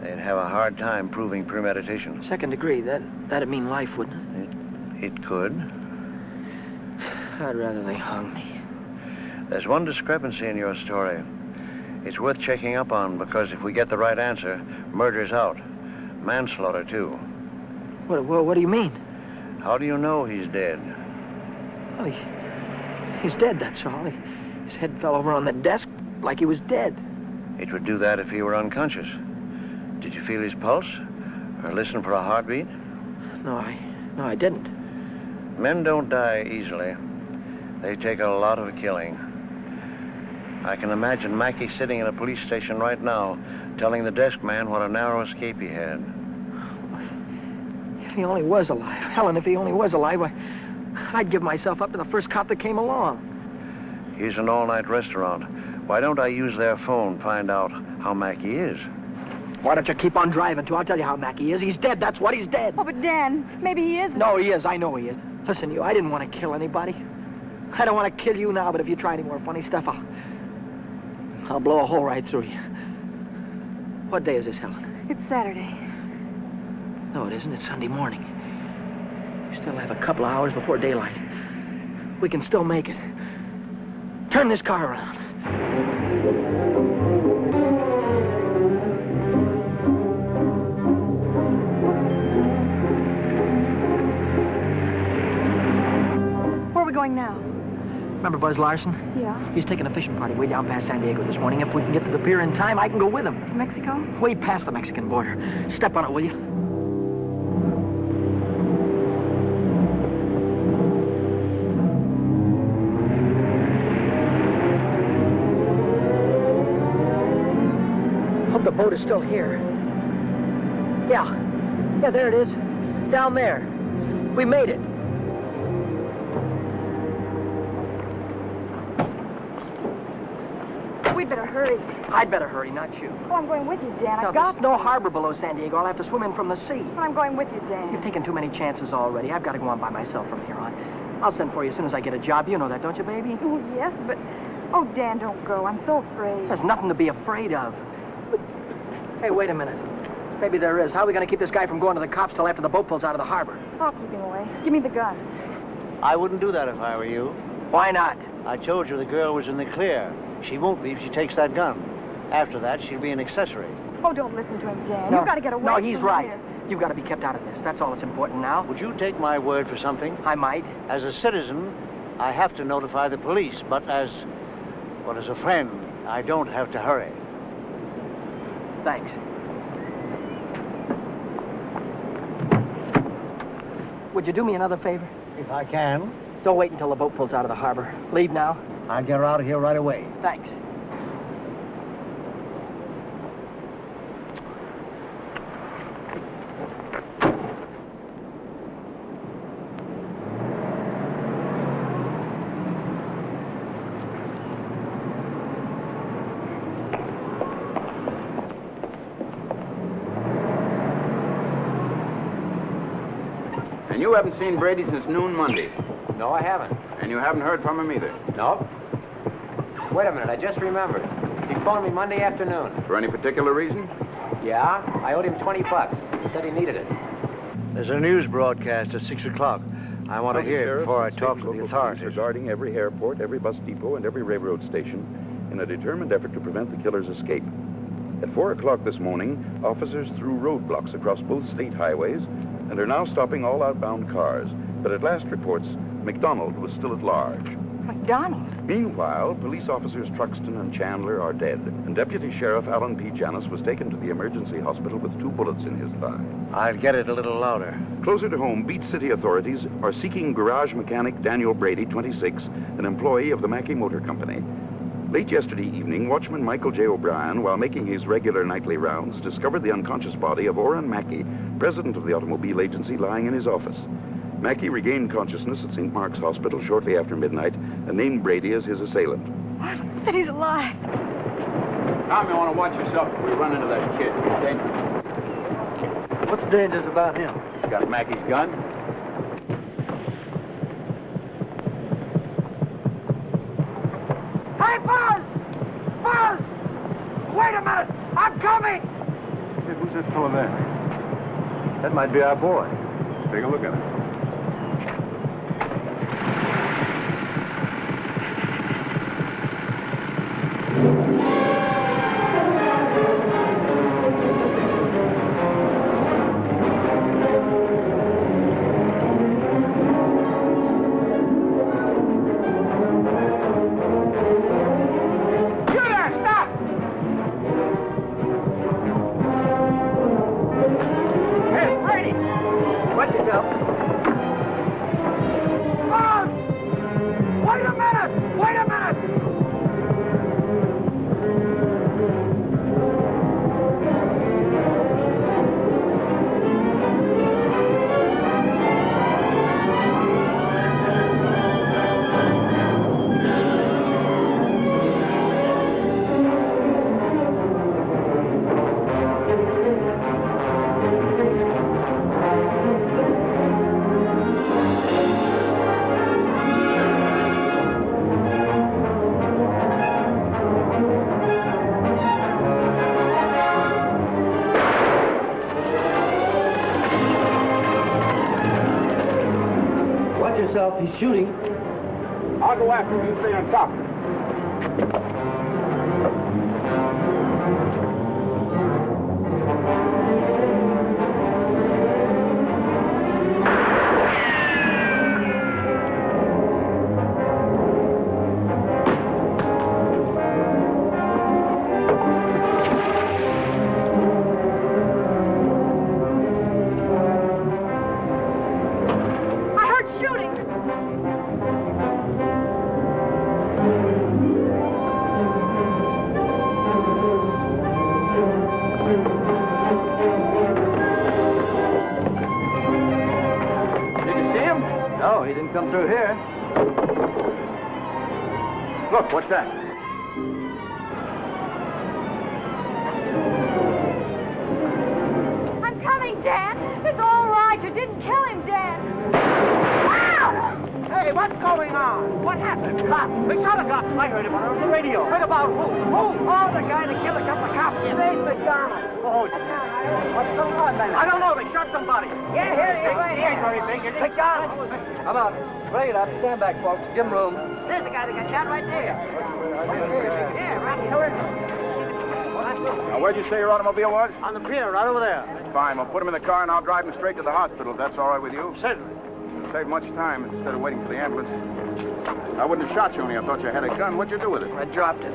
They'd have a hard time proving premeditation. Second degree, that'd mean life, wouldn't it? It could. I'd rather they hung me. There's one discrepancy in your story. It's worth checking up on, because if we get the right answer, murder's out. Manslaughter, too. What do you mean? How do you know he's dead? Well, he's dead, that's all. His head fell over on the desk like he was dead. It would do that if he were unconscious. Did you feel his pulse? Or listen for a heartbeat? No, I didn't. Men don't die easily. They take a lot of killing. I can imagine Mackey sitting in a police station right now, telling the desk man what a narrow escape he had. If he only was alive. Helen, if he only was alive, I'd give myself up to the first cop that came along. Here's an all-night restaurant. Why don't I use their phone, find out how Mackey is? Why don't you keep on driving, too? I'll tell you how Mackey is. He's dead, that's what, he's dead. Oh, but Dan, maybe he isn't. No, he is. I know he is. Listen, I didn't want to kill anybody. I don't want to kill you now, but if you try any more funny stuff, I'll blow a hole right through you. What day is this, Helen? It's Saturday. No, it isn't. It's Sunday morning. We still have a couple of hours before daylight. We can still make it. Turn this car around. Where are we going now? Remember Buzz Larson? Yeah. He's taking a fishing party way down past San Diego this morning. If we can get to the pier in time, I can go with him. To Mexico? Way past the Mexican border. Step on it, will you? Hope the boat is still here. Yeah, there it is. Down there. We made it. We'd better hurry. I'd better hurry, not you. Oh, I'm going with you, Dan. Now, I've got there's no harbor below San Diego. I'll have to swim in from the sea. Well, I'm going with you, Dan. You've taken too many chances already. I've got to go on by myself from here on. I'll send for you as soon as I get a job. You know that, don't you, baby? Oh, yes, but... Oh, Dan, don't go. I'm so afraid. There's nothing to be afraid of. Hey, wait a minute. Maybe there is. How are we going to keep this guy from going to the cops till after the boat pulls out of the harbor? I'll keep him away. Give me the gun. I wouldn't do that if I were you. Why not? I told you the girl was in the clear. She won't be if she takes that gun. After that, she'll be an accessory. Oh, don't listen to him, Dan. No. You've got to get away No, from he's right. here. You've got to be kept out of this. That's all that's important now. Would you take my word for something? I might. As a citizen, I have to notify the police, but as a friend, I don't have to hurry. Thanks. Would you do me another favor? If I can. Don't wait until the boat pulls out of the harbor. Leave now. I'll get her out of here right away. Thanks. And you haven't seen Brady since noon Monday. No, I haven't. And you haven't heard from him either. No. Wait a minute, I just remembered. He phoned me Monday afternoon. For any particular reason? Yeah, I owed him $20. He said he needed it. There's a news broadcast at 6 o'clock. I want to hear it before I talk to the authorities. Regarding every airport, every bus depot, and every railroad station in a determined effort to prevent the killer's escape. At 4 o'clock this morning, officers threw roadblocks across both state highways and are now stopping all outbound cars. But at last reports, McDonald was still at large. McDonald? Meanwhile, police officers Truxton and Chandler are dead, and Deputy Sheriff Alan P. Janis was taken to the emergency hospital with 2 bullets in his thigh. I'll get it a little louder. Closer to home, Beach City authorities are seeking garage mechanic Daniel Brady, 26, an employee of the Mackey Motor Company. Late yesterday evening, watchman Michael J. O'Brien, while making his regular nightly rounds, discovered the unconscious body of Orrin Mackey, president of the automobile agency, lying in his office. Mackey regained consciousness at St. Mark's Hospital shortly after midnight and named Brady as his assailant. What? That he's alive. Tom, you want to watch yourself if we run into that kid. He's dangerous. What's dangerous about him? He's got Mackey's gun. Hey, Buzz! Buzz! Wait a minute! I'm coming! Hey, who's that fellow there? That might be our boy. Let's take a look at him. He's shooting. I'll go after him. You stay on top. Come through here. Look, what's that? I'm coming, Dan. It's all right. You didn't kill him, Dan. Ow! Hey, what's going on? What happened? Cops. We shot a cop. I heard about it on the radio. Heard about who? Who? Oh, the guy that killed a couple of cops. Ray McDonald. Oh, what's going on, man? I don't know. They shot somebody. Yeah, here he is, right here. Here's where he think it is. McDonald. Come on. Bring it up. Stand back, folks. Give him room. There's the guy that got shot right there. Yeah, right here. Now, where'd you say your automobile was? On the pier, right over there. Fine. We'll put him in the car and I'll drive him straight to the hospital, if that's all right with you. Certainly. It'll save much time instead of waiting for the ambulance. I wouldn't have shot you only I thought you had a gun. What'd you do with it? I dropped it.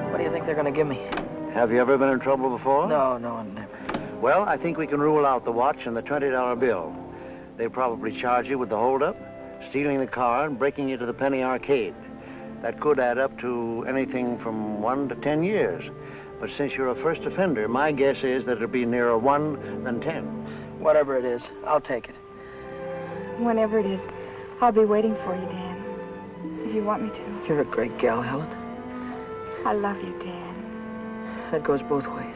What do you think they're going to give me? Have you ever been in trouble before? No, never. Well, I think we can rule out the watch and the $20 bill. They probably charge you with the holdup, stealing the car, and breaking you to the Penny Arcade. That could add up to anything from 1 to 10 years. But since you're a first offender, my guess is that it'll be nearer 1 than 10. Whatever it is, I'll take it. Whenever it is, I'll be waiting for you, Dan. If you want me to. You're a great gal, Helen. I love you, Dan. That goes both ways.